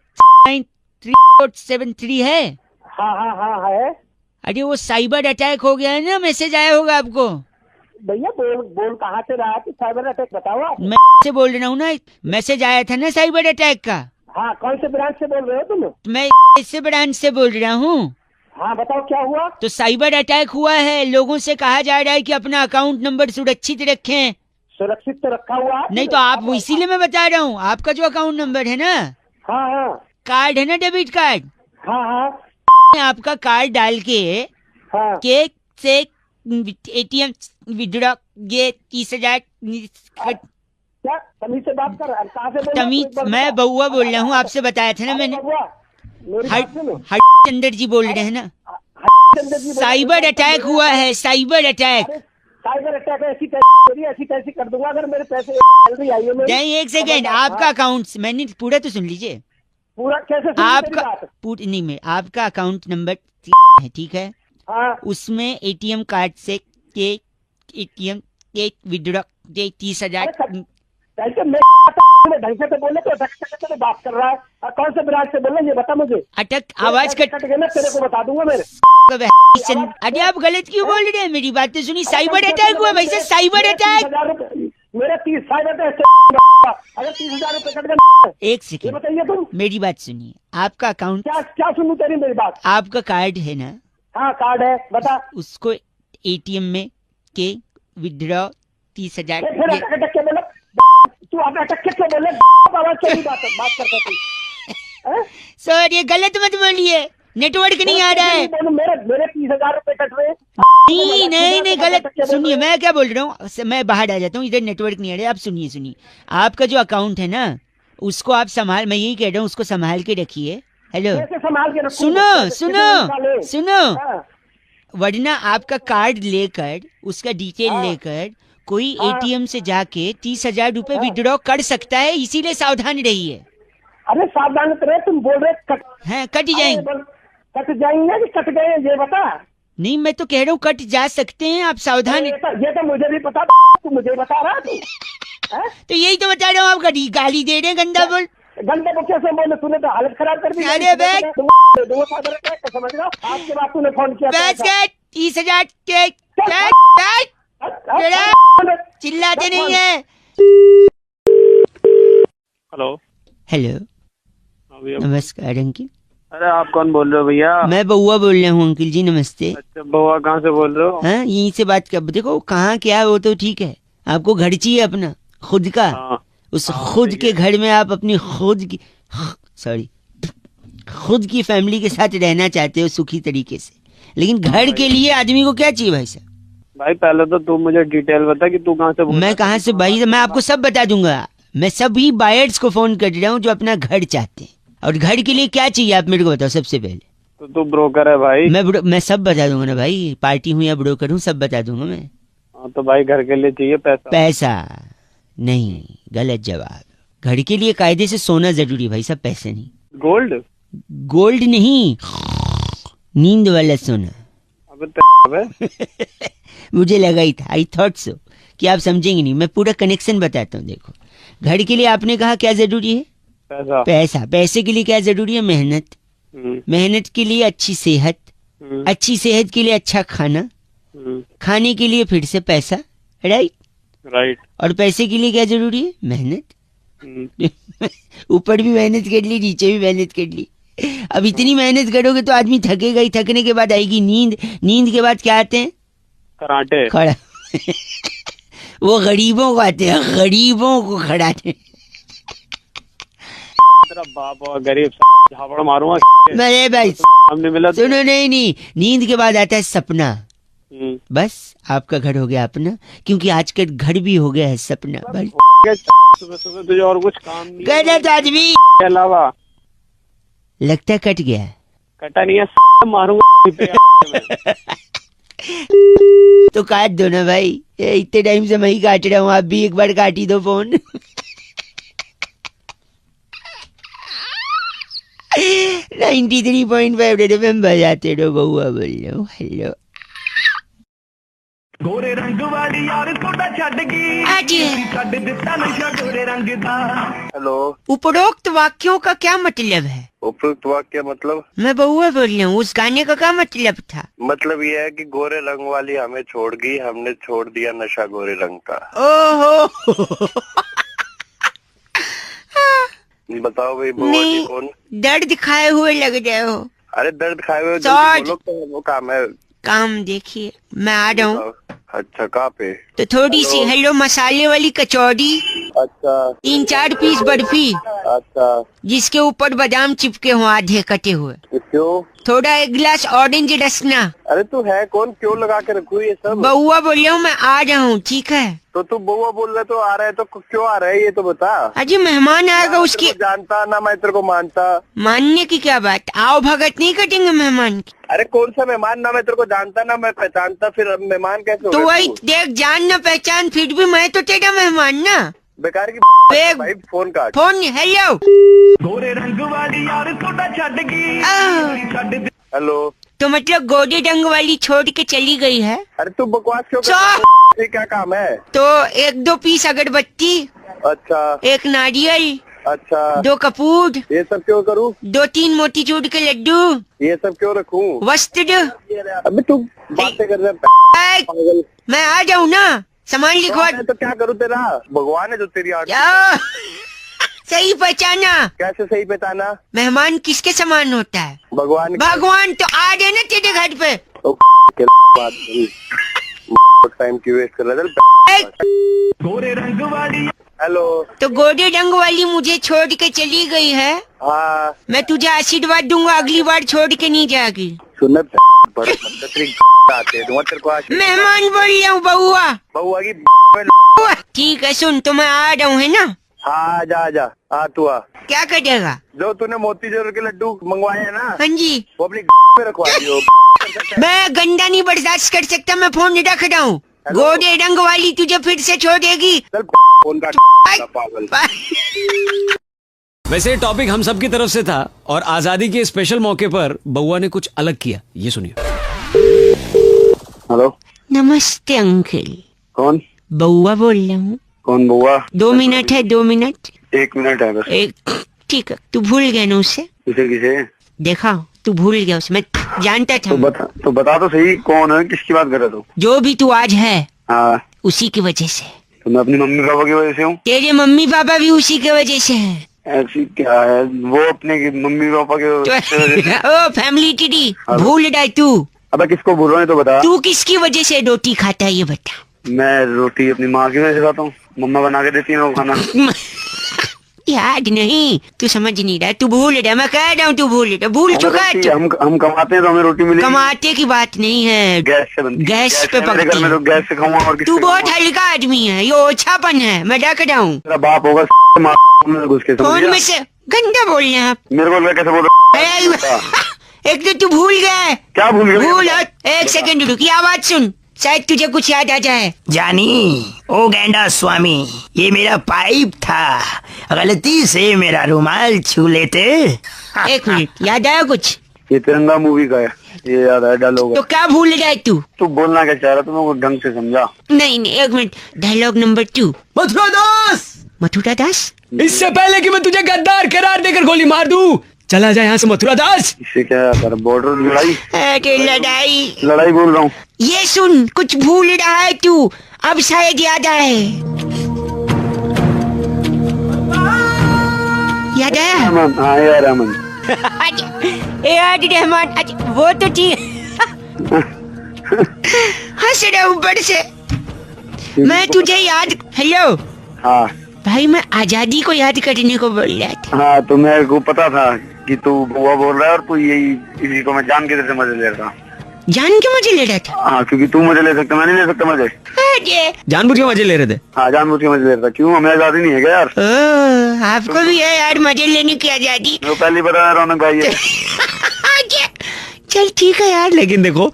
9373 है। हाँ हाँ हाँ है। अरे वो साइबर अटैक हो गया है ना, मैसेज आया होगा आपको। भैया बोल कहाँ से रहा है? साइबर अटैक बताओ आप। मैं से बोल रहा हूँ ना, मैसेज आया था ना साइबर अटैक का। हाँ कौन से ब्रांच से बोल रहे हो तुम? मैं इससे ब्रांच से बोल रहा हूँ। हाँ बताओ क्या हुआ? तो साइबर अटैक हुआ है, लोगों से कहा जा रहा है कि अपना अकाउंट नंबर सुरक्षित रखें। सुरक्षित तो रखा हुआ है। नहीं तो आप इसीलिए मैं बता रहा हूँ, आपका जो अकाउंट नंबर है ना, हाँ हाँ कार्ड है ना, डेबिट कार्ड, हाँ हाँ आपका कार्ड डाल के हाँ केक से एटीएम विड्रॉ ये 30,000 क्या तमीज से बात कर? कहाँ से बोल रहे हो? तमीज, एक बार मैं बताओ। बउआ बोल रहा हूँ, आपसे बताया था ना अरे मैंने। बउआ, मेरी बात सुनो। हरिचंद्र जी बोल रहे हैं ना। हरिचंद्र जी बोल रहे हैं। साइबर अटैक हुआ है, साइबर अटैक। अरे, साइबर अटैक ऐसी कैसी कर दूंगा अगर मेरे पैसे सैलरी आई है मेरी। नहीं एक सेकेंड, आपका अकाउंट, मैंने पूरा तो सुन लीजिए। पूरा कैसे सुनी मेरी आपका बात? नहीं में आपका अकाउंट नंबर है, ठीक है? हाँ उसमें एटीएम कार्ड से के एटीएम के विड्रॉ 30,000। कैसे मैं ढंग से तो बोले तो ढंग से बात कर रहा है। कौन से ब्रांच से बोल रहे हैं ये बता मुझे। अटक आवाज कट गया ना, तेरे को बता दूंगा मेरे। अरे आप गलत क्यों बोल रहे हैं? मेरी बात तो सुनिए। साइबर अटैक हुआ भाई साहब, साइबर अटैक। 30,000 रुपए मेरे 30 साइबर अटैक। अगर 30,000 रुपए कट गए। एक ये सेकेंड, बताइए तुम। मेरी बात सुनिए। आपका अकाउंट, क्या सुनूं तेरी मेरी बात? आपका कार्ड है ना? हाँ कार्ड है, बता। उसको एटीएम में के विड्रॉ 30,000। फिर अटक के बोले तू अटक के बोले आवाज कैसी बात करता तू? सर ये गलत मत बोलिए, नेटवर्क नहीं आ रहा है। मेरे 30,000 रुपए कट रहे। नहीं गलत सुनिए, मैं क्या बोल रहा हूँ, मैं बाहर आ जाता हूँ, इधर नेटवर्क नहीं आ रहा है। आप सुनिए, आपका जो अकाउंट है ना, उसको आप संभाल, मैं यही कह रहा हूँ, उसको संभाल के रखिए। हेलो संभाल के रखूं? सुनो, वरना आपका कार्ड लेकर, उसका डिटेल लेकर कोई एटीएम से जाके 30,000 रुपए विड्रॉ कर सकता है, इसीलिए सावधान रहिए। अरे सावधान रहे, तुम बोल रहे कट जाएंगे। कट जाएंगे कि कट गए ये बता। नहीं मैं तो कह रहा हूँ कट जा सकते हैं, आप सावधान। ये तो मुझे भी पता, तू मुझे बता रहा तू। तो यही तो बता रहा हूँ, आप गाली दे रहे हैं, गंदा बोल। गंदे को कैसे बोले? तूने तो हालत खराब कर दी। अरे बैग समझ रहा, आपके बाद तूने फोन किया। 30,000 के चिल्लाते नहीं है। हेलो हेलो नमस्कार अंकिल। अरे आप कौन बोल रहे हो भैया? मैं बउआ बोल रहा हूँ अंकिल जी, नमस्ते। अच्छा बउआ, कहाँ से बोल रहे हो? हाँ यहीं से बात कर, देखो कहाँ क्या है वो तो ठीक है, आपको घर चाहिए अपना खुद का। हाँ, उस खुद के घर में आप अपनी खुद की फैमिली के साथ रहना चाहते हो सुखी तरीके से, लेकिन घर के लिए आदमी को क्या चाहिए भाई साहब? भाई पहले तो तू मुझे डिटेल बता कि तू कहाँ से बोल रहा मैं कहाँ से भाई, मैं आपको सब बता दूंगा। मैं सभी बायर्स को फोन कर रहा हूँ जो अपना घर चाहते हैं, और घर के लिए क्या चाहिए आप मेरे को बताओ सबसे पहले। तो तू ब्रोकर है भाई? मैं सब बता दूंगा ना भाई, पार्टी हूँ या ब्रोकर हूँ, सब बता दूंगा मैं। हाँ तो भाई घर के लिए चाहिए पैसा नहीं, गलत जवाब। घर के लिए कायदे से सोना जरूरी भाई साहब, पैसे नहीं। गोल्ड नहीं, नींद वाला सोना। मुझे लगा ही था, आई थॉट सो कि आप समझेंगे नहीं। मैं पूरा कनेक्शन बताता हूँ। देखो घर के लिए आपने कहा क्या जरूरी है? पैसा। पैसे के लिए क्या जरूरी है? मेहनत। मेहनत के लिए अच्छी सेहत, अच्छी सेहत के लिए अच्छा खाना, खाने के लिए फिर से पैसा। राइट। और पैसे के लिए क्या जरूरी है? मेहनत। ऊपर भी मेहनत कर ली, नीचे भी मेहनत कर ली। अब इतनी मेहनत करोगे तो आदमी थकेगा ही, थकने के बाद आएगी नींद, नींद के बाद क्या आते हैं? कराटे। खड़ा वो गरीबों को आते हैं, गरीबों को खड़ाते। तेरा बाप और गरीब झापड़ मारूंगा मैं भाई हमने मिला। सुनो, नहीं, नींद के बाद आता है सपना। बस आपका घर हो गया अपना, क्योंकि आजकल घर भी हो गया है सपना। सुबह सुबह तुझे और कुछ काम नहीं? गलत आदमी के अलावा लगता है कट गया। कटा नहीं है, मारूंगा। तो काट दो ना भाई, इतने टाइम से मैं ही काट रहा हूँ, आप भी एक बार काट ही दो फोन। 93.5 रेड एफएम बजाते रहो, बउआ बोल रहा हूँ। हेलो गोरे रंग वाली यार सोडा छड़ गई, आज छड़ दिता नशा गोरे रंग दा। हेलो, उपरोक्त वाक्यों का क्या मतलब है? उपयुक्त वाक्य मतलब? मैं बउआ बोल रही हूँ, उस गाने का क्या मतलब था? मतलब ये है कि गोरे रंग वाली हमें छोड़ गई, हमने छोड़ दिया नशा गोरे रंग का। ओहो बताओ भाई, बुआ नहीं, जी कौन? दर्द दिखाए हुए लग रहे हो। अरे दर्द खाए हुए सॉरी। बोलो, तो वो काम है। काम देखिए, मैं आ रहा हूँ। अच्छा, कहाँ पे? तो थोड़ी सी हेलो मसाले वाली कचौड़ी, अच्छा 3-4 पीस बर्फी, अच्छा, जिसके ऊपर बादाम चिपके हो आधे कटे हुए, क्यों? थोड़ा 1 गिलास ऑरेंज रसना। अरे तू है कौन, क्यों लगा के रखू ये सब? बउआ बोल रहा हूँ, मैं आ रहा हूँ, ठीक है? तो तू बउआ बोल रहा है तो आ रहा है, तो क्यों आ रहा है ये तो बता। अजी मेहमान आएगा, मैं उसकी तेरे को जानता ना, मैं तेरे को मानता। मानने की क्या बात, आओ भगत नहीं कटेंगे मेहमान की। अरे कौन सा मेहमान, ना मैं तेरे को जानता ना मैं पहचानता, फिर अब मेहमान कैसे हो तो गए वही तू? देख, जान न पहचान, फिर भी मैं तो तेरा मेहमान ना। बेकार की बेग- भाई, फोन काट। Phone hello. गोरे रंग वाली यार सोडा छड़ गई, आह, छड़ दि- हेलो, तो मतलब गोरे रंग वाली छोड़ के चली गई है? अरे तू बकवास क्यों कर चुप! रहा है? ये क्या काम है? तो 1-2 पीस अगरबत्ती, अच्छा 1 नारियल, अच्छा, 2 कपूर, ये सब क्यों करूँ? 2-3 मोतीचूर के लड्डू, ये सब क्यों रखूँ? वस्त्र। अबे तू बातें कर रहा है ऐ, पागल। मैं आ जाऊँ ना, सामान लिखवा। मैं तो क्या करूँ, तेरा भगवान है जो तेरी आंख। क्या? सही पहचाना? कैसे सही पहचाना? मेहमान किसके समान होता है? भगवान। भगवान तो आ गए ना तेरे घर पे। तो के बात करी। टाइम क्यों वेस्ट कर रहा है? ऐ, गोरे रंग वाली हेलो, तो गोरे रंग वाली मुझे छोड़ के चली गई है। हाँ मैं तुझे आशीर्वाद दूंगा, अगली बार छोड़ के नहीं जाएगी। सुनना बड़ा तेरी आते हैं तेरे को आज मेहमान बोल रहा हूँ, बउआ। बउआ की। ठीक है, सुन तो मैं आ रहा हूँ, है ना? हाँ आजा हाँ तू आ। क्या करेगा? जो तूने मोतीचूर के लड्डू मंगवाए हैं ना, हाँ जी, वो अपनी पे रखवा दियो। मैं गंदा नहीं बर्दाश्त कर सकता, मैं फोन रख रहा हूँ। गोरे रंग वाली तुझे फिर से छोड़ेगी। चल फोन काट पागल। वैसे टॉपिक हम सब की तरफ से था और आजादी के स्पेशल मौके पर बउआ ने कुछ अलग किया, ये सुनिए। हेलो, नमस्ते अंकल, कौन? बउआ बोल रहा हूँ। कौन बउआ? 2 मिनट है, 2 मिनट। 1 मिनट है बस। एक, ठीक है। तू भूल गया ना उससे? किसे? देखा, तू भूल गया उसे, मैं जानता था। तो बता तो सही, कौन है, किसकी बात कर रहा तू? जो भी तू आज है, हाँ, उसी की वजह से। तो मैं अपनी मम्मी पापा की वजह से हूँ। तेरे मम्मी पापा भी उसी की वजह से हैं। ऐसी क्या है, वो अपने मम्मी पापा के वजह से। ओ फैमिली टीडी, भूल रहा है तू। अबे किसको भूल रहा है तो बता। तू किसकी वजह से रोटी खाता है ये बता। मैं रोटी अपनी माँ की वजह से खाता हूँ, मम्मा बना के देती है वो खाना। याद नहीं, तू समझ नहीं रहा, तू भूल रहा है, मैं कह रहा हूँ तू भूल रहा, भूल चुका है तू। हम कमाते हैं तो हमें रोटी मिलेगी। कमाते की बात नहीं है, गैस से बनती है। गैस पे मेरे घर पकती में है। तो गैस से खाऊंगा और तू किससे बहुत खाऊंगा? हल्का आदमी है, ये ओछापन है, मैं डक रहा हूँ। तेरा बाप होगा माँ में घुस के, समझ फोन गया? में से गंदा बोल रहे हैं आप। मेरे को कैसे बोल रहा है? एक तो तू भूल गया है। क्या भूल गया? भूल, एक सेकंड रुक, ये आवाज सुन, शायद तुझे कुछ याद आ जाए। जानी, ओ गैंडा स्वामी, ये मेरा पाइप था, गलती से मेरा रुमाल छू लेते। 1 मिनट, याद आया कुछ? ये तिरंगा मूवी का है, ये याद है डायलॉग। तो क्या भूल रहा है तू? तू बोलना क्या चाह रहा, तू मेरे को ढंग से समझा। नहीं, 1 मिनट, डायलॉग नंबर 2। मथुरा दास, मथुरा दास, इससे पहले कि मैं तुझे गद्दार करार देकर गोली मार दूं, चला जा यहाँ से मथुरा दास। इससे क्या है, बॉर्डर लड़ाई? अरे लड़ाई बोल रहा हूँ। ये सुन, कुछ भूल रहा है तू, अब शायद याद आए। याद आया? रहमान, हाँ यार रहमान। याद रहमान, अच्छा वो तो ठीक। हंस रहा हूँ ऊपर से। मैं तुझे याद, हेलो हाँ भाई, मैं आजादी को याद करने को बोल रहा था। हाँ, तो मेरे को पता था कि तू बुआ बोल रहा है और तू यही, इसी को मैं जान के तेरे से मजे ले रहा था। जान के मजे ले रहा था? हाँ, क्योंकि तू मुझे ले सकता, मैं नहीं ले सकता मजे। अरे जानबूझ के मजे ले रहे थे। हाँ, जानबूझ के मजे ले रहा था। क्यों, हमें आजादी नहीं है क्या यार? ओ, आपको भी है यार मजे लेने की आजादी। मैं पहले बता रौनक भाई है। चल ठीक है यार, लेकिन देखो,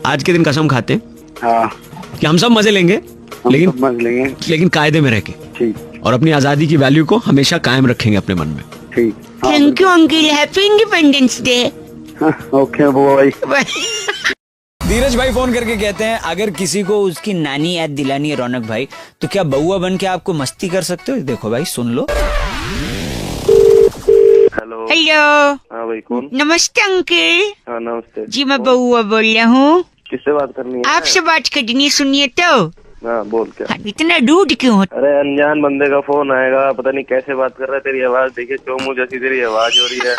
आज के दिन कसम खाते हैं हाँ, कि हम सब मजे लेंगे, हम सब मजे लेंगे। लेकिन कायदे में रह के, ठीक। और अपनी आजादी की वैल्यू को हमेशा कायम रखेंगे अपने मन में। ठीक। Thank you uncle, happy independence day. Okay बुआ भाई। धीरज भाई फोन करके कहते हैं अगर किसी को उसकी नानी याद दिलानी है रौनक भाई तो क्या बउआ बन के आपको मस्ती कर सकते हो? देखो भाई सुन लो। हेलो। हेलो। हाँ भाई कौन? नमस्ते अंकिल। हाँ नमस्ते जी मैं बउआ बोल रहा हूँ। किससे बात करनी है? आपसे बात करनी है, सुनिए तो। हाँ बोल क्या? हाँ, इतना रूड क्यों हो? अरे अनजान बंदे का फोन आएगा, पता नहीं कैसे बात कर रहा है। तेरी आवाज देखिए, चोमू जैसी तेरी आवाज हो रही है।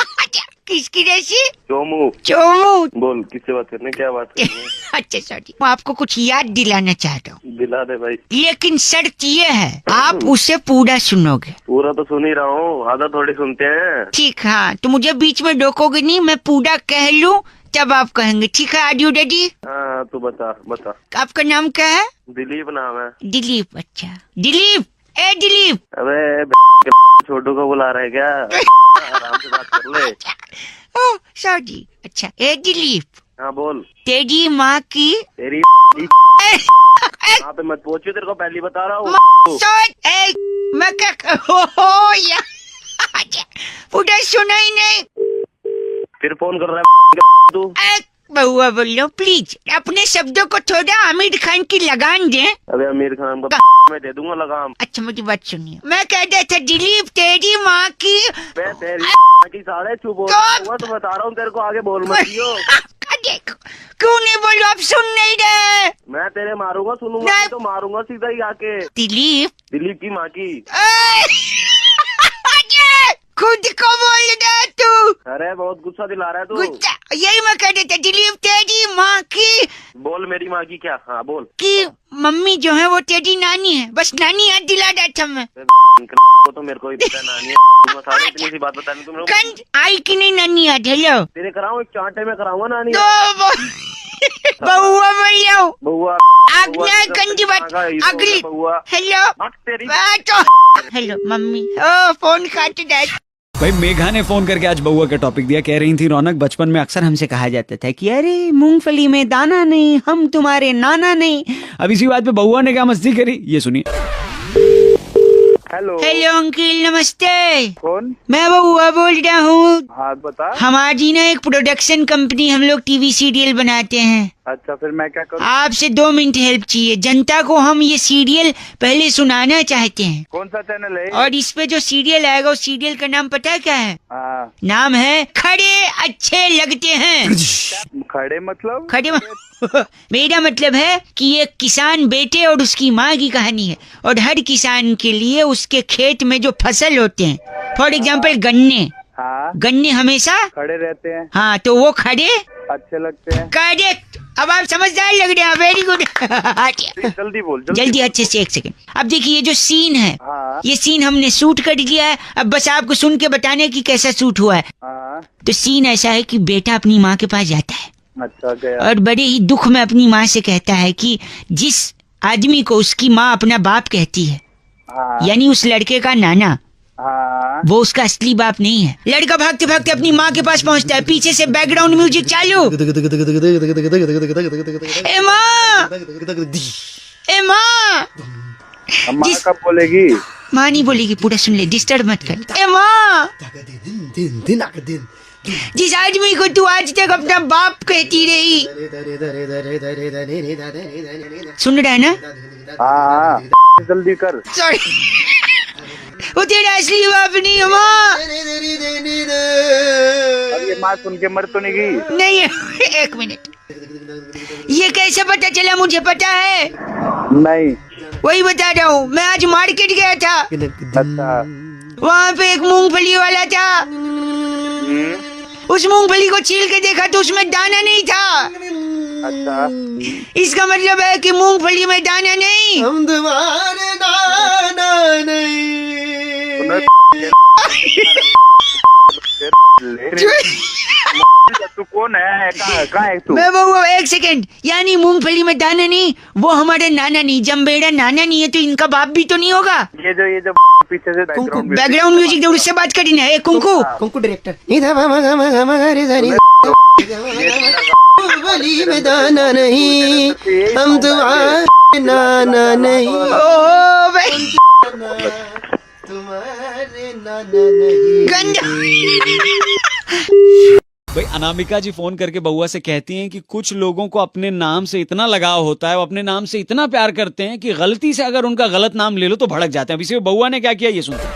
किसकी जैसी? चोमू। चोमू। बोल किससे बात करनी है, क्या बात करनी है? अच्छा सॉरी, मैं आपको कुछ याद दिलाना चाहता हूँ, दिला दे भाई। लेकिन शर्त ये है आप उसे पूरा सुनोगे। पूरा तो सुन ही रहा हूँ, आधा थोड़ी सुनते हैं। ठीक, हाँ तो मुझे बीच में रोकोगे नहीं, मैं पूरा कह लूँ तब आप कहेंगे। ठीक है, आर यू रेडी? हाँ तू बता बता। आपका नाम क्या है? दिलीप नाम है। दिलीप। अच्छा दिलीप, ए दिलीप। अबे छोटू को बुला रहे क्या? आराम से बात कर ले। Oh sorry. अच्छा ए दिलीप। हाँ बोल। तेरी माँ की तेरी यहाँ पे मत पहुंचो, तेरे को पहले बता रहा हूँ। मैं क्या हो या पूरा सुना ही नहीं। फिर फोन कर रहा है तू। बउआ बोल लो प्लीज, अपने शब्दों को थोड़ा आमिर खान की लगान दे। अबे आमिर खान को मैं दे दूंगा लगाम। अच्छा मुझे बात सुनिए, मैं कहता था दिलीप तेरी माँ की। मैं तेरी माँ की साढ़े चुप हो हुआ तो बता रहा हूँ तेरे को, आगे बोल मत दियो। क्यों नहीं बोलो, आप सुन नहीं रहे? मैं तेरे मारूंगा, सुनूंगा नहीं तो मारूंगा सीधा ही आके। दिलीप की माँ की। खुद को बोल रहा तू। अरे बहुत गुस्सा दिला रहा है तू। गुस्सा, यही मैं कह रहा था दिलीप तेरी माँ की। बोल मेरी माँ की क्या? हाँ बोल। कि मम्मी जो है वो तेरी नानी है, बस नानी याद दिला रहा था मैं। वो तो मेरे को ही पता है नानी है। सारी इतनी सी बात बतानी तुम लोग। आई कि नहीं नानी याद? हेलो तेरे कराऊं एक चांटे में कराऊंगा नानी। बउआ बोल रहा हूँ। बउआ आज्ञा कंजी बात अगली। Hello hello mummy. ओ फोन काट दे भाई। मेघा ने फोन करके आज बउआ का टॉपिक दिया। कह रही थी रौनक बचपन में अक्सर हमसे कहा जाता था कि अरे मूंगफली में दाना नहीं, हम तुम्हारे नाना नहीं। अब इसी बात पे बउआ ने क्या मस्ती करी, ये सुनिए। हेलो। हेलो अंकिल नमस्ते। कौन? मैं बउआ बोल रहा हूँ। हाँ बता। हमारी ना एक प्रोडक्शन कंपनी, हम लोग टीवी सीरियल बनाते हैं। अच्छा फिर मैं क्या करूँ? आपसे 2 मिनट हेल्प चाहिए। जनता को हम ये सीरियल पहले सुनाना चाहते हैं। कौन सा चैनल है? और इस पे जो सीरियल आएगा उस सीरियल का नाम पता है क्या है? हाँ। नाम है खड़े अच्छे लगते हैं। खड़े मतलब? मेरा मतलब है कि एक किसान बेटे और उसकी माँ की कहानी है, और हर किसान के लिए उसके खेत में जो फसल होते हैं, फॉर एग्जाम्पल गन्ने। हाँ। गन्ने हमेशा खड़े रहते हैं। हाँ तो वो खड़े अच्छे लगते हैं। करेक्ट। अब आप समझदार लग रहे हैं, वेरी गुड। जल्दी बोल जल्दी अच्छे से, 1 सेकंड। अब देखिए ये जो सीन है, हाँ। ये सीन हमने शूट कर लिया है। अब बस आपको सुन के बताने की कैसा शूट हुआ है। हाँ। तो सीन ऐसा है कि बेटा अपनी माँ के पास जाता है। अच्छा गया। और बड़े ही दुख में अपनी माँ से कहता है कि जिस आदमी को उसकी माँ अपना बाप कहती है, हाँ। यानी उस लड़के का नाना, हाँ। वो उसका असली बाप नहीं है। लड़का भागते भागते अपनी माँ के पास पहुँचता है, पीछे से बैकग्राउंड म्यूजिक चालू। ए माँ, ए माँ। माँ कब बोलेगी? माँ नहीं बोलेगी, पूरा सुन ले, डिस्टर्ब मत कर। ए माँ, जिस आदमी को तू आज तक अपना बाप कहती रही, सुन रहा है ना? हाँ जल्दी कर। सॉरी, वो तेरा असली बाप नहीं है माँ। अब ये माँ सुन के मर तो नहीं गई? नहीं है। 1 मिनट, ये कैसे पता चला? मुझे पता है। नहीं। वही बता रहा हूँ, मैं आज मार्केट गया था। अच्छा। वहाँ पे एक मूंगफली वाला था। उस मूंगफली को छील के देखा तो उसमें दाना नहीं था। अच्छा। इसका मतलब है कि मूंगफली में दाना नहीं। हम तुम्हारे दाना नहीं। तू कौन है? कहाँ है तू? मैं वो 1 सेकंड, यानी मूंगफली में दाना नहीं, वो हमारे नाना नहीं। जम्बेड़ा नाना नहीं है तो इनका बाप भी तो नहीं होगा। ये जो पीछे से बैकग्राउंड म्यूजिक दे, उससे बात करी ना। कुंकू कुंकू डायरेक्टर। मूंगफली में दाना नहीं, हम तुम्हारे नाना नहीं। ओ तुम्हारे गंदा। भाई अनामिका जी फोन करके बउआ से कहती हैं कि कुछ लोगों को अपने नाम से इतना लगाव होता है, वो अपने नाम से इतना प्यार करते हैं कि गलती से अगर उनका गलत नाम ले लो तो भड़क जाते हैं। अब इसी में बउआ ने क्या किया ये सुनते हैं।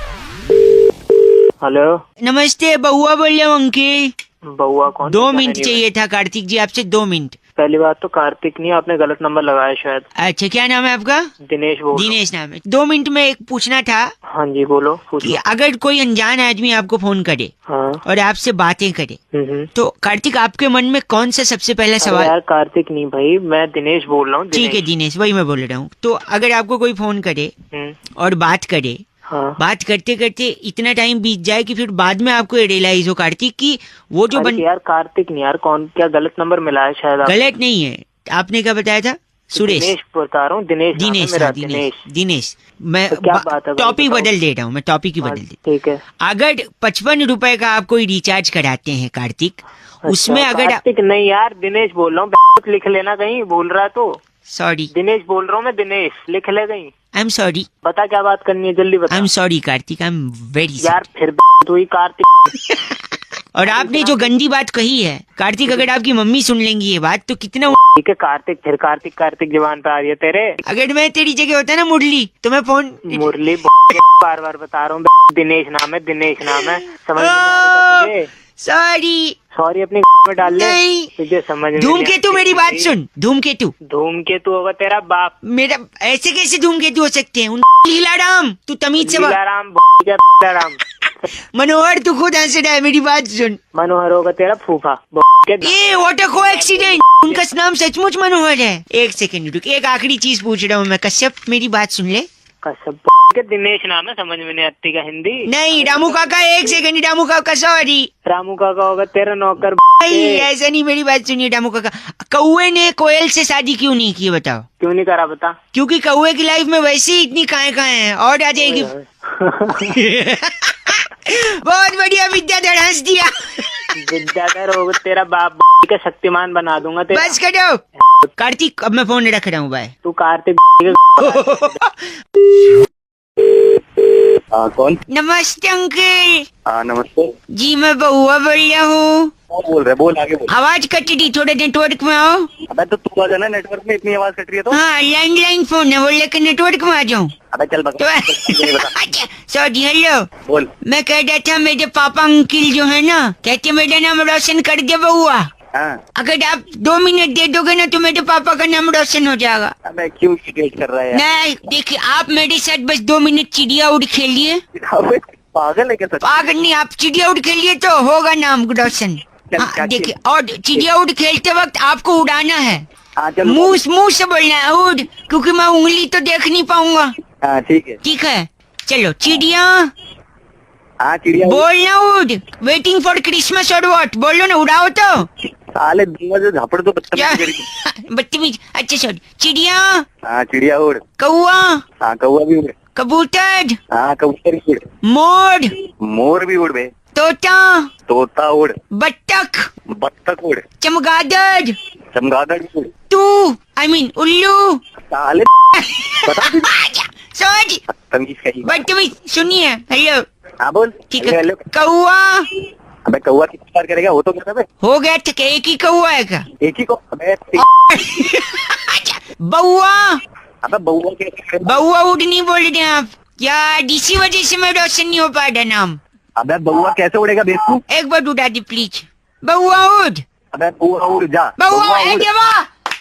हेलो, नमस्ते, बउआ बोल रहा हूँ अंकिल। बउआ कौन? 2 मिनट चाहिए था कार्तिक जी आपसे, 2 मिनट। पहली बात तो कार्तिक नहीं, आपने गलत नंबर लगाया शायद। अच्छा, क्या नाम है आपका? दिनेश बोल। दिनेश नाम है। 2 मिनट में एक पूछना था हाँ जी बोलो, कि पूछो। अगर कोई अनजान आदमी आपको फोन करे हाँ। और आपसे बातें करे तो कार्तिक आपके मन में कौन सा सबसे पहला अरे सवाल? यार कार्तिक नहीं भाई, मैं दिनेश बोल रहा हूँ। ठीक है दिनेश, वही मैं बोल रहा हूँ। तो अगर आपको कोई फोन करे और बात करे, हाँ। बात करते करते इतना टाइम बीत जाए कि फिर बाद में आपको रियलाइज हो कार्तिक कि वो जो अरे यार कार्तिक नहीं यार, कौन क्या गलत नंबर मिला है शायद आपको। गलत नहीं है। आपने क्या बताया था? सुरेश। दिनेश बता रहा हूँ, दिनेश नाम है दिनेश, मेरा, हाँ, दिनेश। मैं तो क्या बात है भाई, टॉपिक बताओ। बदल दे रहा हूँ, मैं टॉपिक ही बदल दे। ठीक है। अगर 55 रुपए का आप कोई रिचार्ज कराते हैं कार्तिक, उसमें अच्छा, अगर कार्तिक नहीं यार, दिनेश बोल रहा हूँ। लिख लेना कहीं, बोल रहा तो। सॉरी, दिनेश बोल रहा हूँ मैं, दिनेश लिख ले कहीं। आई एम सॉरी, बता क्या बात करनी है, जल्दी बता। I am sorry Kartik, I am very यार फिर तू ही कार्तिक। और आपने जो गंदी बात कही है कार्तिक, अगर आपकी मम्मी सुन लेंगी ये बात तो कितना ठीक है कार्तिक, फिर कार्तिक कार्तिक जबान पे आ रही है तेरे। अगर मैं तेरी जगह होता ना मुरली, तो मैं फोन मुरली बार बार बता रहा हूँ, दिनेश नाम है, दिनेश नाम है। समझ में नहीं आ रही क्या तुझे? सॉरी। सॉरी अपनी में डाल ले, नहीं। तुझे समझ में धूमकेतु, मेरी बात सुन। धूमकेतु, धूमकेतु होगा तेरा बाप। मेरा ऐसे कैसे धूमकेतु हो सकते हैं? लीलाराम, तू तमीज से लीलाराम राम। मनोहर, तू खुद हंस रहा है, मेरी बात सुन। मनोहर होगा तेरा फूफा। ये व्हाट अ कोएक्सीडेंट, उनका नाम सचमुच मनोहर है। एक सेकंड रुक, एक आखिरी चीज पूछ रहा हूँ मैं। कश्यप, मेरी बात सुन ले। कश्यप के दिनेश नाम है, समझ में नहीं आती का हिंदी। नहीं रामू काका, एक सेकंड, रामू काका सॉरी। रामू काका होगा तेरा नौकर। नहीं ऐसा नहीं, मेरी बात सुनिए रामू काका। कौए ने कोयल से शादी क्यों नहीं की बताओ? क्यों नहीं करा बता? क्योंकि कौए की लाइफ में वैसे ही इतनी काए हैं और आ जाएगी। बहुत बढ़िया विद्याधर, हंस दिया। विद्याधर होगा तेरा बाप का, शक्तिमान बना दूंगा तेरा। बस करो कार्तिक, अब मैं फोन रख रहा हूँ, बाय। तू कार्तिक। कौन? नमस्ते अंकल। हाँ नमस्ते। जी मैं बउआ बोल रहा हूँ। कौन बोल रहे? बोल आगे बोल। आवाज कट रही, थोड़ा नेटवर्क में आओ। अबे तो तू आ जाना, नेटवर्क में इतनी आवाज कट रही है तो। हाँ लैंडलाइन फोन है, बोल लेकर नेटवर्क में आ जाऊँ। अबे चल तो बता। अच्छा सॉरी, हेलो। बोल। मैं कह रहा था मेरे पापा अंकिल जो है ना, कहते मेरा नाम रोशन कर दे बउआ। हाँ। अगर आप 2 मिनट दे दोगे ना तो मेरे पापा का नाम रोशन हो जाएगा। अबे क्यों इरिटेट कर रहा है यार? नहीं देखिए, आप मेरे साथ बस 2 मिनट चिड़िया उड़ खेलिए। अबे पागल है क्या सच? पागल नहीं, आप चिड़िया उड़ खेलिए तो होगा नाम रोशन। चल, हाँ, क्या देखिए, और चिड़िया उड़ खेलते वक्त आपको उड़ाना है। हाँ चल। मुंह से बोलना है उड़, क्योंकि मैं उंगली तो देख नहीं पाऊंगा। हाँ ठीक है। ठीक है, चलो चिड़िया हाँ चिड़िया बोलना उड़। वेटिंग फॉर क्रिसमस और व्हाट, बोलो ना, उड़ाओ तो। साले दूंगा जो झापड़ तो क्या बदतमीजी। बदतमीज? अच्छा सॉरी। चिड़िया, हाँ चिड़िया उड़। कौआ, हाँ कौआ भी उड़। कबूतर, हाँ कबूतर भी उड़। मोर, मोर भी उड़ बे। तोता, तोता उड़। बत्तख, बत्तख उड़। चमगादड़, चमगादड़ भी उड़। तू आई मीन उल्लू। साले बता दे। सॉरी तमीज कही। बदतमीज। सुनिए, हेलो। हाँ बोल। ठीक है, हेलो। कौआ अबे कौआ कितनी बार करेगा? वो तो कहता है। हो गया, ठीक है, एक ही कौआ है क्या? एक ही को। अबे बउआ, अबे बउआ कैसे? बउआ उड़ नहीं बोल रहे हैं आप यार, इसी वजह से मैं रोशन नहीं हो पा रहा नाम। अबे बउआ कैसे उड़ेगा बेवकूफ? एक बार उड़ा दी प्लीज। बउआ उड़, अबे बउआ उड़ जा। बउआ उड़।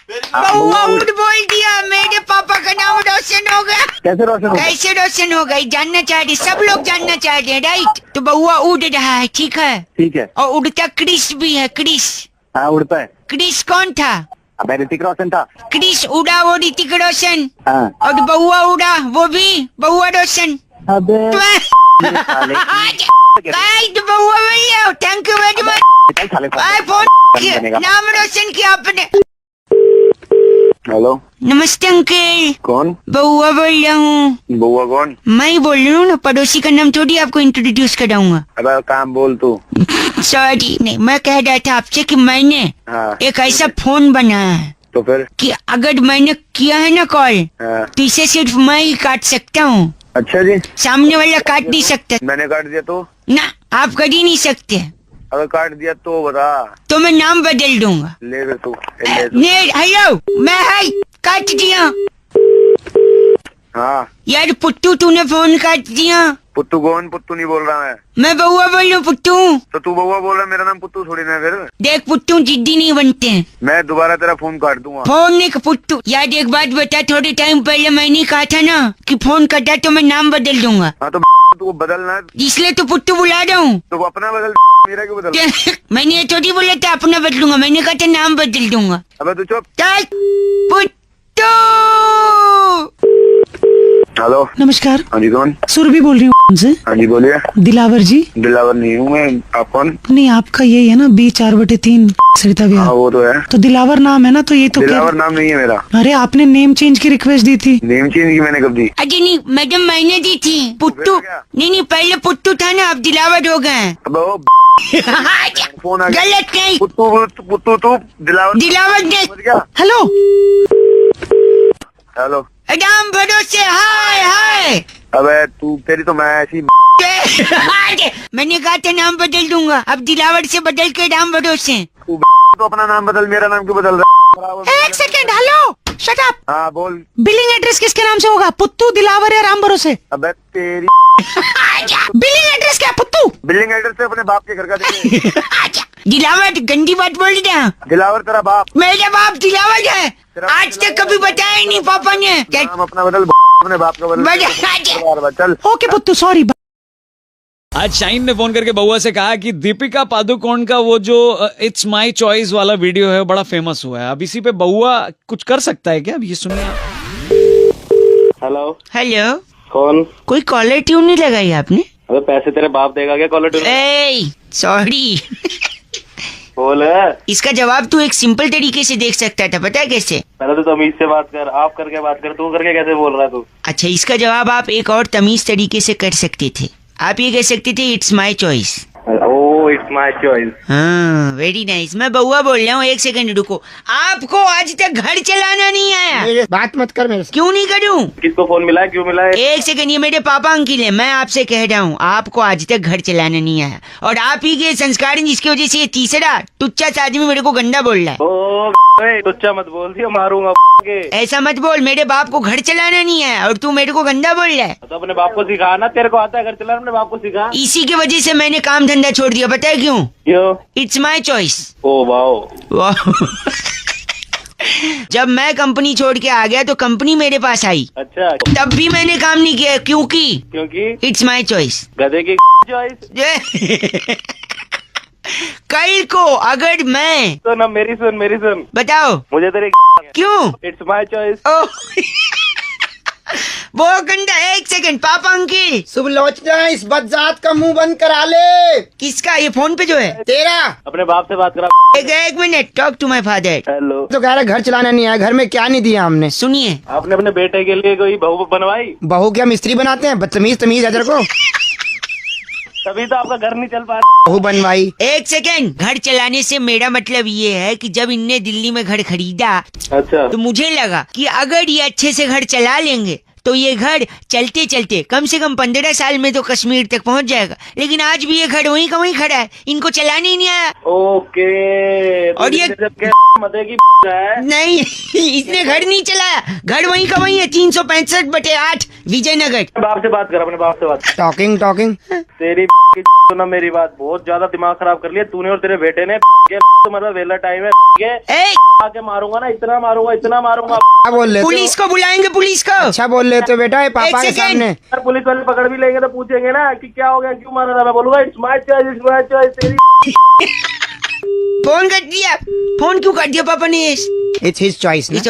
बउआ उड़ बोल दिया, मेरे पापा का नाम रोशन हो गया। कैसे रोशन होगा? कैसे रोशन हो गई जानना चाह रहे, सब लोग जानना चाह रहे हैं, राइट? तो बउआ उड़ रहा है, ठीक है। ठीक है। और उड़ता क्रिस भी है, क्रिस। हाँ उड़ता है। क्रिस कौन था? अबे ऋतिक रोशन था। क्रिस उड़ा वो ऋतिक रोशन, हाँ। और बउआ उड़ा वो भी बउआ रोशन। अबे साले गाइड बउआ भैया, थैंक यू वेरी मच। चल साले फोन बनेगा। नाम रोशन किया आपने। हेलो नमस्ते अंकल। कौन? बउआ बोल रहा हूँ। बउआ कौन? मैं ही बोल रही हूँ ना, पड़ोसी का नाम थोड़ी आपको इंट्रोड्यूस कराऊंगा। अबे काम बोल तू। सॉरी नहीं, मैं कह रहा था आपसे कि मैंने हाँ। एक ऐसा फोन बनाया है तो फिर? कि अगर मैंने किया है ना कॉल, हाँ। तो इसे सिर्फ मैं ही काट सकता हूँ। अच्छा जी, सामने वाला काट नहीं सकता मैंने काट दिया तो? ना, आप कर ही नहीं सकते। अगर काट दिया तो बता। तो मैं नाम बदल दूंगा। ले फिर तू, ले तू। हेलो, मैं है काट दिया। हाँ यार पुट्टू, तूने फोन काट दिया। पुत्तू कौन? पुत्तू नहीं बोल रहा मैं बउआ बोल रहा हूँ पुट्टू। तो तू बउआ बोल रहा है, मेरा नाम पुत्तू थोड़ी ना है फिर। देख पुट्टू जिद्दी नहीं बनते हैं। मैं दोबारा तेरा फोन काट दूंगा। फोन नहीं पुट्टू। यार एक बात बता, थोड़े टाइम पहले मैंने कहा था ना कि फोन कटा तो मैं नाम बदल दूंगा। हाँ तो तू बदलना, इसलिए तो पुट्टू बुला रहा हूँ। तो अपना बदल, मेरा क्यों बदल? मैंने ये थोड़ी बोला था अपना बदलूंगा, मैंने कहा था नाम बदल दूंगा। अबे तू चुप। चल पुट्टू। हेलो, नमस्कार, हाँ जी कौन? सुरभि बोल रही हूँ उनसे। हाँ जी बोलिए। दिलावर जी? दिलावर नहीं हूँ मैं, आप कौन? नहीं, आपका यही है ना B4/3 सरिता हाँ विहार? वो तो है। तो दिलावर नाम है ना, तो ये तो दिलावर नाम नहीं है मेरा। अरे आपने नेम चेंज की रिक्वेस्ट दी थी। नेम चेंज की मैंने कब दी? अरे नहीं मैडम, मैंने दी थी। पुट्टू क्या? नहीं, पहले पुट्टू था ना, अब दिलावर हो गए। अब वो फोन आ गया। गलत नहीं, पुत्तू तू दिलावर दिलावर ने। समझ गया? हेलो, हेलो, राम भरोसे। हाय हाय। अबे तू, तेरी तो मैं ऐसी। मैंने कहा था नाम बदल दूंगा, अब दिलावर से बदल के राम भरोसे। तू तो अपना नाम बदल, मेरा नाम क्यों बदल रहा है? एक सेकेंड, हेलो, शट अप। हाँ बोल। बिलिंग एड्रेस किसके नाम से होगा, पुत्तू, दिलावर या राम भरोसे? अबे तेरी बिलिंग एड्रेस क्या पुत्तू? बिलिंग एड्रेस से अपने बाप के घर का दे। दिलावर गंदी बात बोल रहा। दिलावर तेरा बाप। मेरा बाप दिलावर है, आज तक कभी बताया नहीं पापा ने। नाम अपना बदल, अपने बाप का बदल। चल ओके पुत्तू, सॉरी। आज शाहीन ने फोन करके बउआ से कहा कि दीपिका पादुकोण का वो जो इट्स माय चॉइस वाला वीडियो है बड़ा फेमस हुआ है। अब इसी पे बउआ कुछ कर सकता है क्या? अब ये सुनिए आप। हेलो, हेलो, कौन? कोई कॉलर ट्यून नहीं लगाई आपने? अबे पैसे तेरे बाप देगा क्या कॉलर ट्यून? ए सॉरी। बोल। इसका जवाब तू एक सिंपल तरीके से देख सकता था, पता है कैसे? पहले तो तमीज से बात कर, आप करके बात कर, तू करके कैसे बोल रहा है तू? अच्छा, इसका जवाब आप एक और तमीज तरीके से कर सकते थे। आप ये कह सकते थे it's my choice. Oh it's my choice. हाँ वेरी नाइस। मैं बउआ बोल रहा हूँ, एक सेकंड रुको। आपको आज तक घर चलाना नहीं आया? बात मत कर मेरे से। क्यों नहीं करूँ? किसको फोन मिला है, क्यों मिला है? एक सेकंड, ये मेरे पापा अंकिल है। मैं आपसे कह रहा हूँ, आपको आज तक घर चलाना नहीं आया, और आप ही के संस्कार हैं जिसकी वजह से ये तीसरा टुच्चा सा आदमी मेरे को गंदा बोल रहा है। ओ टुच्चा मत बोल दिया, मारूंगा के। ऐसा मत बोल, मेरे बाप को घर चलाना नहीं है और तू मेरे को गंदा बोल रहा है। तो अपने बाप को सिखा ना, तेरे को आता है घर चलाना, अपने बाप को सिखा। इसी की वजह से मैंने काम धंधा छोड़ दिया, पता है क्यों? क्यों? It's my choice. Oh wow. जब मैं कंपनी छोड़ के आ गया तो कंपनी मेरे पास आई। अच्छा, तब भी मैंने काम नहीं किया, क्योंकि इट्स माय चॉइस। गधे की चॉइस। कल को अगर मैं तो ना मेरी सुन बताओ मुझे तेरे क्यों? It's my choice. वो गंदा। एक सेकंड, पापा अंकिल। शुभ लोचना, इस बदजात का मुंह बंद करा ले। किसका? ये फोन पे जो है तेरा। अपने बाप से बात करा। एक minute, talk to my father. Hello. तो कह रहा घर चलाना नहीं आया, घर में क्या नहीं दिया हमने? सुनिए, आपने अपने बेटे के लिए कोई बहू बनवाई? बहू क्या मिस्त्री बनाते हैं? बदतमीज तमीज है तेरे को। तभी तो आपका घर नहीं चल पा रहा। बहू बनवाई। एक सेकंड, घर चलाने से मेरा मतलब ये है कि जब इनने दिल्ली में घर खरीदा अच्छा, तो मुझे लगा कि अगर ये अच्छे से घर चला लेंगे तो ये घर चलते चलते कम से कम 15 साल में तो कश्मीर तक पहुंच जाएगा। लेकिन आज भी ये घर वहीं का वहीं खड़ा है, इनको चलाने ही नहीं आया। ओके। और ये मदे की है? नहीं, इसने घर नहीं चलाया, घर वहीं का वहीं है। 365/8 विजयनगर। बाप से बात कर, अपने बाप से बात कर। टॉकिंग तेरी सुना मेरी बात, बहुत ज्यादा दिमाग खराब कर लिया तूने और तेरे बेटे ने। मतलब वेला टाइम है, आके मारूंगा ना, इतना मारूंगा। क्या बोल रहे? पुलिस को बुलाएंगे, पुलिस को। अच्छा बोल रहे तो बेटा, पापा के सामने। अगर पुलिस वाले पकड़ भी लेंगे तो पूछेंगे ना कि क्या हो गया, क्यों मारा था। मैं बोलूंगा इट्स माय चॉइस। तेरी फोन कर दिया। फोन क्यों कर दिया पापा ने? इट्स हिज चॉइस ना।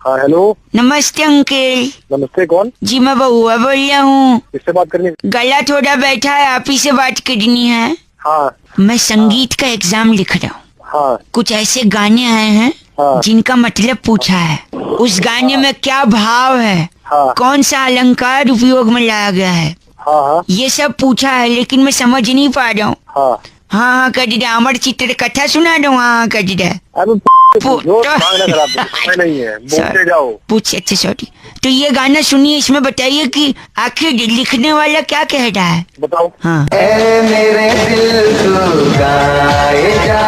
हाँ हेलो, नमस्ते अंकल। नमस्ते, कौन? जी मैं बउआ बोल रहा हूँ। किससे बात करनी? गला थोड़ा बैठा है, आप ही से बात करनी है। हाँ मैं संगीत का एग्जाम लिख रहा हूँ। हाँ कुछ ऐसे गाने आए हैं हाँ। जिनका मतलब पूछा है। उस गाने में क्या भाव है, हाँ। कौन सा अलंकार उपयोग में लाया गया है, हाँ ये सब पूछा है, लेकिन मैं समझ नहीं पा रहा हूँ। हाँ। हाँ कर दिया, अमर चित्र कथा सुना रहा हूँ। हाँ कर दिया। अरे जो दिमाग ना खराब करो, समय नहीं है, बोलते जाओ। पूछ अच्छा सॉरी। तो ये गाना सुनिए, इसमें बताइए कि आखिर लिखने वाला क्या कह रहा है। बताओ। हाँ। मेरे दिल को गाए जा,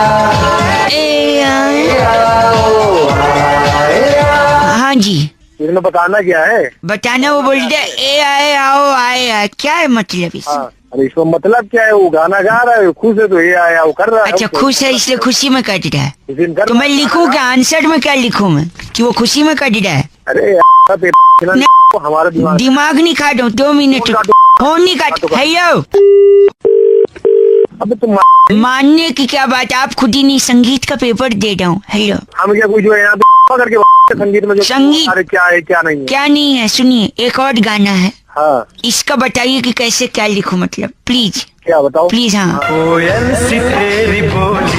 हाँ जी, इसमें बताना क्या है? बताना वो बोलते ए आए आओ आए, क्या है मतलब इसमें? हाँ, अरे इसमें मतलब क्या है? वो गाना गा रहा है, खुश है तो ये आया वो कर रहा है। अच्छा खुश है इसलिए खुशी में कट रहा है। इस दिन कर तो मैं लिखूँ क्या, आंसर में क्या लिखूँ मैं कि वो खुशी में कट रहा है? अरे हमारा दिमाग नहीं काटो, 2 मिनट फोन नहीं काट। हेलो, अब तुम मानने की क्या बात, आप खुद ही नहीं, संगीत का पेपर दे रहा हूँ। हेलो, हम क्या कुछ जो है यहाँ पे करके संगीत में जो संगीत अरे क्या है क्या नहीं है? क्या नहीं है, सुनिए एक और गाना है। हाँ, इसका बताइए कि कैसे क्या लिखूं, मतलब प्लीज क्या बताओ? प्लीज। हाँ, कोयल सी तेरी बोली,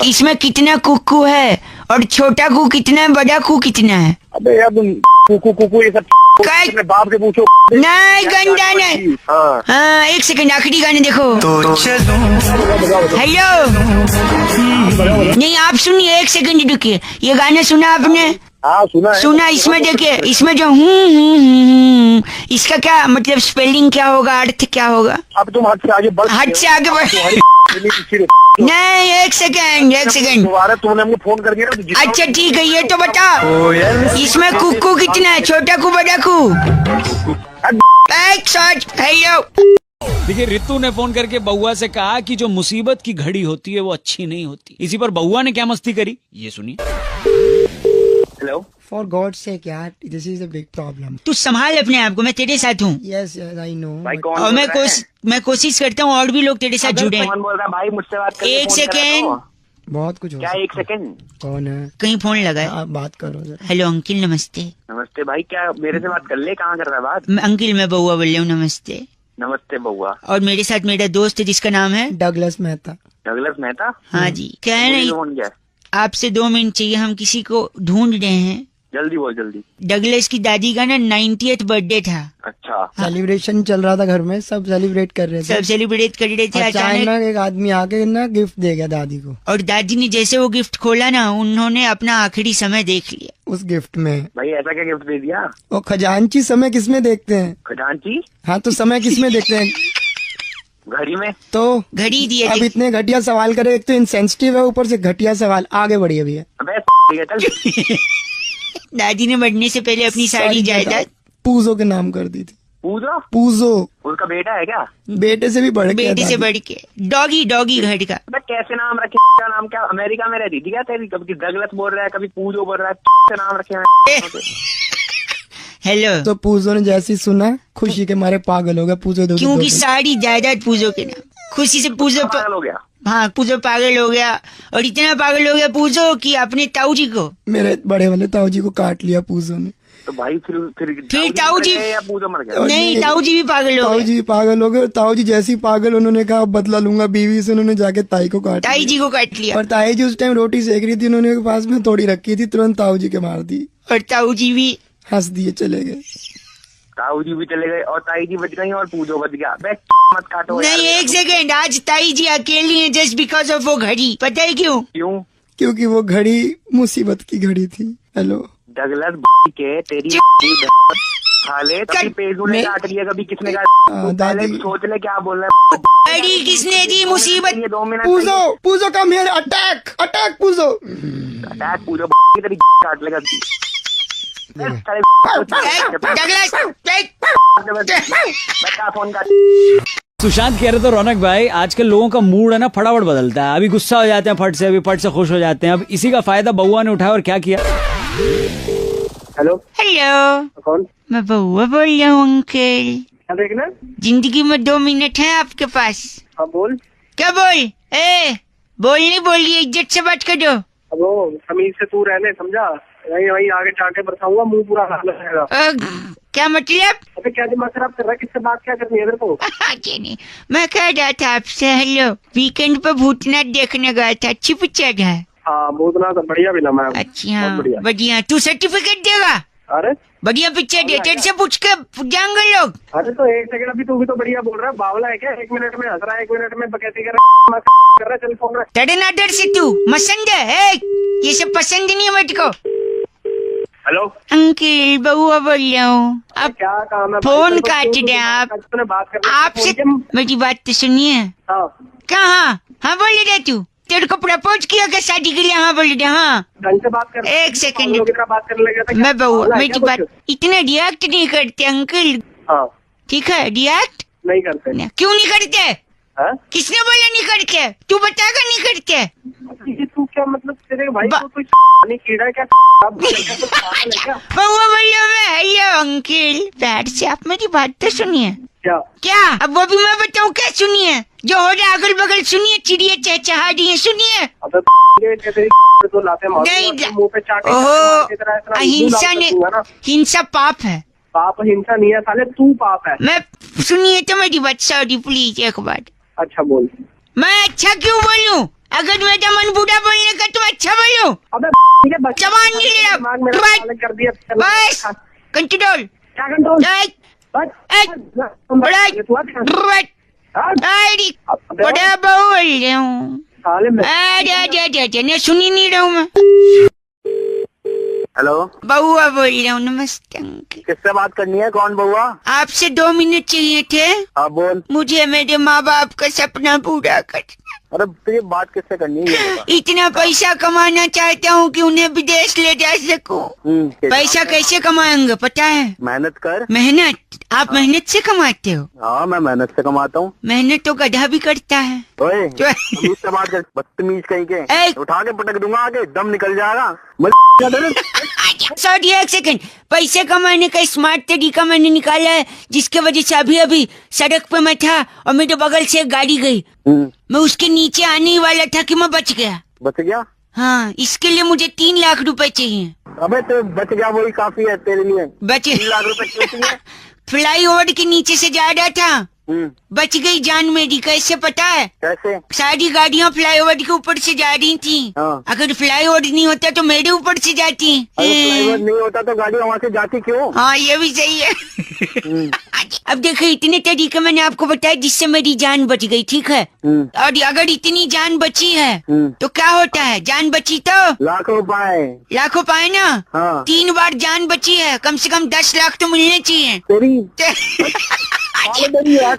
इसमें कितना कुकू है और छोटा कू कितना है, बड़ा कू कितना है? अबे यार तुम कुकू ये सब अपने बाप से पूछो। नहीं गंदा नहीं। हाँ हाँ, एक सेकंड, आखिरी गाने देखो। तो चलूं। हेलो, नहीं आप सुनिए, एक सेकंड रुकिए। ये गाना सुना आपने? हाँ सुना है। सुना, इसमें देखिए, इसमें जो इसका क्या मतलब, स्पेलिंग क्या होगा, अर्थ क्या होगा? अब तुम हद से आगे बढ़, हद से आगे बढ़। नहीं, एक सेकंड। दोबारा तुमने हमको फोन कर दिया ना। अच्छा ठीक है, ये तो बता, इसमें कुकू कितना है, छोटा कू बड़ा कू? हेलो, देखिए रितु ने फोन करके बउआ से कहा कि जो मुसीबत की घड़ी होती है वो अच्छी नहीं होती। इसी पर बउआ ने क्या मस्ती करी, ये सुनिए। हेलो, फॉर गॉड सेक यार, this is a big problem. तू संभाल अपने आप को, मैं तेरे साथ हूँ। Yes I know. भाई कौन और बोल रहा है? मैं कोशिश करता हूँ और भी लोग तेरे साथ जुड़े। कौन बोल रहा है भाई? मुझसे बात करके एक फोन कर रहा सेकेंड। हो। बहुत कुछ हो क्या सकता एक है। सेकंड? कौन है? कहीं फोन लगा है। आप बात करो जरा। हेलो अंकिल, नमस्ते। नमस्ते भाई, क्या मेरे से बात कर ले? कहाँ कर रहा है बात? अंकिल मैं बउआ बोल रहा हूँ, नमस्ते। नमस्ते बउआ। और मेरे साथ मेरा दोस्त है जिसका नाम है डगलस मेहता। डगलस मेहता? हाँ जी, क्या है मुझे ना, फोन किया है। आपसे 2 मिनट चाहिए, हम किसी को ढूंढ रहे हैं। जल्दी बोल जल्दी। डगलस की दादी का ना 90th बर्थडे था। अच्छा, सेलिब्रेशन चल रहा था घर में, सब सेलिब्रेट कर रहे थे। सब सेलिब्रेट कर रहे थे। अचानक अचानक एक आदमी आके ना गिफ्ट दे गया दादी को। और दादी ने जैसे वो गिफ्ट खोला ना, उन्होंने अपना आखिरी समय देख लिया उस गिफ्ट में। भाई ऐसा क्या गिफ्ट दे दिया? वो खजांची समय किसमें देखते हैं? खजांची? हाँ तो समय किसमें देखते हैं? घड़ी में। तो घड़ी दिए अब थे। इतने घटिया सवाल करे, एक तो इनसेंसिटिव है, ऊपर से घटिया सवाल। आगे बढ़िए भैया। अबे ठीक है चल। दादी ने बढ़ने से पहले अपनी सारी जायदाद पूजो के नाम कर दी थी। पूजो? पूजो उसका बेटा है क्या? बेटे से भी बढ़ के बेटे से दादी। बढ़ के डॉगी घर का। अबे कैसे नाम रखे? क्या नाम? क्या अमेरिका में रहती थी क्या तेरी? कभी डगलस बोल रहा है, कभी पूजो बोल रहा है, से नाम रखे हैं। हेलो, तो पूजो ने जैसी सुना, खुशी के मारे पागल हो गया। पूजो दो क्योंकि सारी जायदाद पूजो के नाम, खुशी से पूजो पागल हो गया। हाँ, पूजो पागल हो गया। और इतना पागल हो गया पूजो कि अपने ताऊ जी को, मेरे बड़े वाले ताऊ जी को काट लिया पूजो ने। तो भाई फिर ताऊ जी या पूजो मर गया? नहीं, ताऊ जी भी पागल हो ताऊ गए। जी पागल हो गए। ताऊ जी जैसी पागल, उन्होंने कहा बदला लूंगा बीवी से। उन्होंने जाके ताई को काट ताई लिया। जी को काट लिया। और ताई जी उस टाइम रोटी सेक रही थी, उन्होंने पास में थोड़ी रखी थी, तुरंत ताऊ जी के मार दी। और ताऊ जी भी हंस दिए चले गए। ताऊ जी भी चले गए और ताई जी बच गई और पूजो बच गया। बे मत काटो यार। नहीं, एक सेकेंड, आज ताई जी अकेली है जस्ट बिकॉज ऑफ वो घड़ी। पता है क्यों? क्यों? क्योंकि वो घड़ी मुसीबत की घड़ी थी। हेलो डगलस के तेरी साले, कभी पेजूने काट लिया, कभी किसने हाँ, काट। दादी सोच ले क्या बोल रहा है। घड़ी किसने दी? मुसीबत। ये 2 मिनट पूजो पूजो कम हियर, अटैक अटैक पूजो। अटैक पूजो की तेरी काट लेगा। डगलस, फोन काट। सुशांत कह रहे थे रौनक भाई, आजकल लोगों का मूड है ना फटाफट बदलता है। अभी गुस्सा हो जाते हैं फट से, अभी फट से खुश हो जाते हैं। अब इसी का फायदा बउआ ने उठाया और क्या किया। हेलो, हेलो, कौन? मैं बउआ बोल रहा हूँ अंकल। क्या देखना? जिंदगी में 2 मिनट है आपके पास। हाँ बोल। क्या बोल? बोल नहीं बोलिए, इज्जत से बात करो। अब वो तमीज से तू रहने, समझा? वही वही आगे चाटे बरसाऊंगा, मुंह पूरा हाल रहेगा। क्या मतलब? अबे क्या दिमाग खराब कर रहा है? किससे बात क्या करनी है तेरे को? नहीं, मैं कह रहा था आपसे, हेलो, वीकेंड पे भूतनाथ देखने गया था, अच्छी पिक्चर है। हाँ भूतनाथ तो बढ़िया भी ना मैं। अच्छा बढ़िया। तू सर्टिफिकेट देगा? अरे बढ़िया पिक्चर डेटेड से पूछ के जाएंगे लोग। अरे तो एक सेकंड, अभी तू भी तो बढ़िया बोल रहा है, बावला है क्या? 1 मिनट में हंस रहा है, 1 मिनट में बकैती कर रहा है, चल फोन रख। तड़े ना डर से तू मसंद है, ये सब पसंद नहीं है मुझको। हेलो अंकिल बउआ बोल रहा हूँ, आप क्या काम है? फोन काट दे आप। बात कर आपसे मेरी बात तो सुनिए। कहाँ? हाँ बोल रहे तू, तेरे को प्रपोज किया क्या शादी के लिए? हाँ बोल रहे। हाँ ढंग से बात कर। एक सेकंड, बात करने लगा था। मैं बउआ मेरी बात इतना रिएक्ट नहीं करते अंकल। हाँ ठीक है, रिएक्ट नहीं करते। क्यों नहीं करते? हाँ? किसने बोला नहीं करके? तू बताएगा नहीं करके? ये तू क्या मतलब, तेरे भाई को कोई कीड़ा क्या? बउआ बोलिए मैं हेलो अंकल, बैठ से आप मेरी बात तो सुनिए। क्या? अब वो भी मैं बताऊँ क्या? सुनिए, जो हो रहा है अगल बगल सुनिए, चिड़िया चहचहा रही है, सुनिए। ओहो, हिंसा ने, हिंसा पाप है। पाप हिंसा नहीं है साले, तू पाप है। मैं सुनिए तो मेरी बात, सॉरी प्लीज एक बार। अच्छा बोल। मैं अच्छा क्यों बोलूं? अगर मेरा मन बुरा बोलने का तो अच्छा बोलूं। अबे जवान नहीं ले कर दिया। बस कंट्रोल। क्या कंट्रोल? बड़ा बोल रही हूँ, सुनी नहीं रहा हूँ मैं। हेलो बउआ बोल रहा हूँ। नमस्ते अंकल। किससे बात करनी है? कौन बउआ? आपसे 2 मिनट चाहिए थे। हाँ बोल। मुझे मेरे माँ बाप का सपना पूरा कर। अरे तो ये बात किससे करनी है ये बता। इतना पैसा कमाना चाहता हूँ कि उन्हें विदेश ले जा सकूं। पैसा कैसे कमाएंगे पता है? मेहनत कर। मेहनत? आप मेहनत से कमाते हो? हाँ मैं मेहनत से कमाता हूँ। मेहनत तो गधा भी करता है। ओए तमीज से बात कर, बदतमीज कहीं के। उठा के पटक दूंगा, आगे दम निकल जाएगा। सॉरी एक सेकंड, पैसे कमाने का स्मार्ट तरीका मैंने निकाला है, जिसके वजह से अभी अभी सड़क पे मैं था और मेरे बगल से एक गाड़ी गई, मैं उसके नीचे आने ही वाला था कि मैं बच गया। बच गया? हाँ, इसके लिए मुझे 3 लाख रुपए चाहिए। अबे तो बच गया वही काफी है तेरे लिए। बचे 3 लाख रुपए क्यों चाहिए? फ्लाई ओवर के नीचे से जा रहा था, बच गई जान मेरी। कैसे पता है? कैसे? सारी गाड़ियाँ फ्लाई ओवर के ऊपर से जा रही थी। हाँ। अगर फ्लाई ओवर नहीं होता तो मेरे ऊपर से जाती। फ्लाई ओवर नहीं होता तो गाड़ी वहाँ से जाती क्यों? हाँ ये भी सही है। अब देखो, इतने तरीके मैंने आपको बताया जिससे मेरी जान बच गई, ठीक है? और अगर इतनी जान बची है तो क्या होता है? जान बची तो लाखों पाए। लाखों पाए ना? हाँ। 3 बार जान बची है, कम से कम 10 लाख तो मिलने चाहिए।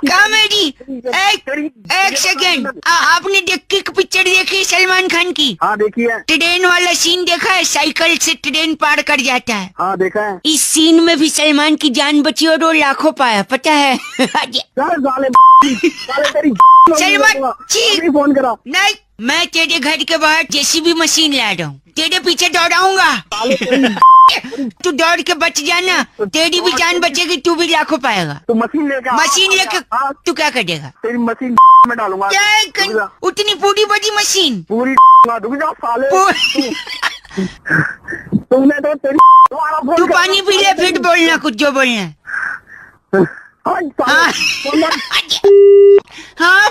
कॉमेडी। एक सेकेंड, आपने देखी पिक्चर देखी सलमान खान की? हाँ देखी है। ट्रेन वाला सीन देखा है? साइकिल से ट्रेन पार कर जाता है। हाँ देखा है। इस सीन में भी सलमान की जान बची और वो लाखों पाया, पता है? सलमान जी फोन करा। नहीं, मैं तेरे घर के बाहर जेसीबी मशीन ला रहा हूँ, तेरे पीछे दौड़ाऊंगा। तू दौड़ के बच जाना, तेरी भी जान बचेगी, तू भी लाखों पाएगा। तो मशीन लेके तू क्या करेगा? तेरी मशीन में डालूंगा। क्या उतनी पूरी बड़ी मशीन? पूरी साले। तुमने तो तेरी तू पानी पी ले फिर बोलना कुछ जो बोलना है। हाँ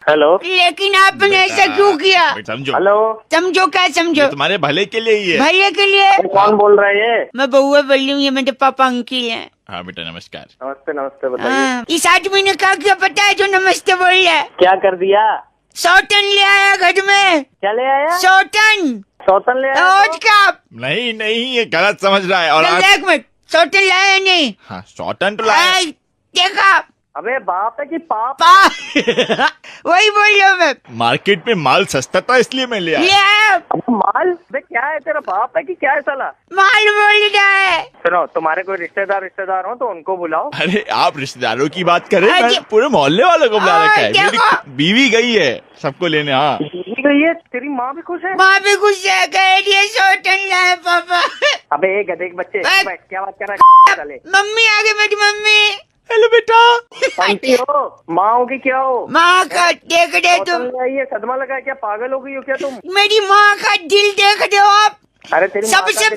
हेलो। लेकिन आपने ऐसा क्यों किया? समझो। हेलो। समझो क्या समझो? तुम्हारे भले के लिए ही है। भले के लिए? कौन बोल रहा है ये? मैं बउआ बोल रही हूँ, ये मेरे पापा अंकिल हैं। हाँ बेटा नमस्कार। नमस्ते नमस्ते, बताइए। इस आदमी ने क्या किया पता है जो नमस्ते बोल रहा है? क्या कर दिया? सौतन ले आया घर में। क्या ले आया? सौतन ले आया? और क्या? नहीं ये गलत समझ रहा है। और एक मिनट, सौतन लाया नहीं? हाँ सौतन तो लाया। देखा? अबे बाप है कि पाप? वही बोल रहा हूँ मैं। मार्केट में माल सस्ता था इसलिए मैं ले आया। माल? अबे क्या है, तेरा बाप है कि क्या है साला? माल बोल रहा है। सुनो, तुम्हारे कोई रिश्तेदार हो तो उनको बुलाओ। अरे आप रिश्तेदारों की बात करें, मैं पूरे मोहल्ले वालों को बुला रखा है। मेरी बीवी गई है सबको लेने। हाँ बीवी गई है? तेरी माँ भी खुश है? माँ भी खुश है, कह रही है सौतन लाए पापा। अबे गधे के बच्चे, क्या बात कर रहा है? मम्मी आ गई, मेरी मम्मी। हेलो बेटा। आंटी हो? माँ हो कि क्या हो? माँ का देख रहे तुम? ये सदमा लगा है क्या? पागल हो गई हो क्या तुम? मेरी माँ का दिल देख रहे हो आप? अरे तेरी सबसे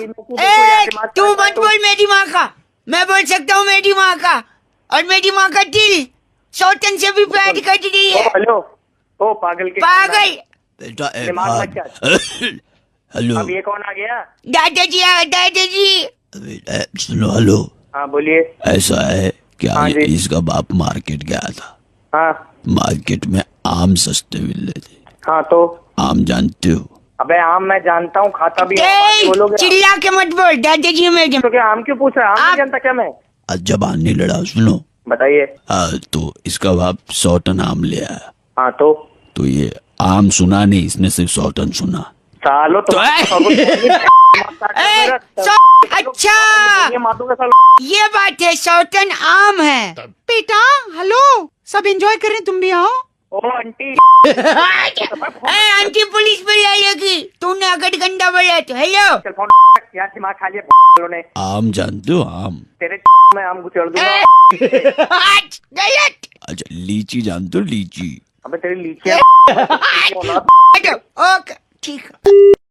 तू मत बोल मेरी माँ का, मैं बोल सकता हूँ मेरी माँ का। और मेरी माँ का दिल सौतन से भी प्यार कर रही है। हेलो ओ पागल के पागल। हेलो। अब ये कौन आ गया? दादाजी। सुनो, हेलो। हाँ बोलिए। ऐसा है कि हाँ आज जी। इसका बाप मार्केट गया था। हाँ मार्केट में आम सस्ते मिल रहे थे। हाँ तो आम जानते हो? अबे आम मैं जानता हूँ, खाता भी हूँ। ए, बोलोगे चिल्ला के मत बोल, दादाजी मैडम। तो क्या आम क्यों पूछ रहा है? आम नहीं जानता क्या मैं? आज जबान नहीं लड़ा, सुनो। बताइए। तो इसका बाप 100 टन आम ले आया। हाँ तो ये आम सुना नहीं, इसने सिर्फ 100 टन सुना। सालो तो अच्छा ये बात है, 100 टन आम है। बेटा हेलो, सब एंजॉय कर रहे हैं, तुम भी आओ। ओ आंटी आंटी पुलिस पर आएगी, तूने अगर गंदा बोला तो। हेलो क्या दिमाग खा लिया ने? आम जानते हो? आम तेरे में आम गुचड़ दूंगा। गलत। अच्छा, लीची जानते हो? लीची। अबे तेरी लीची ओके ठीक है।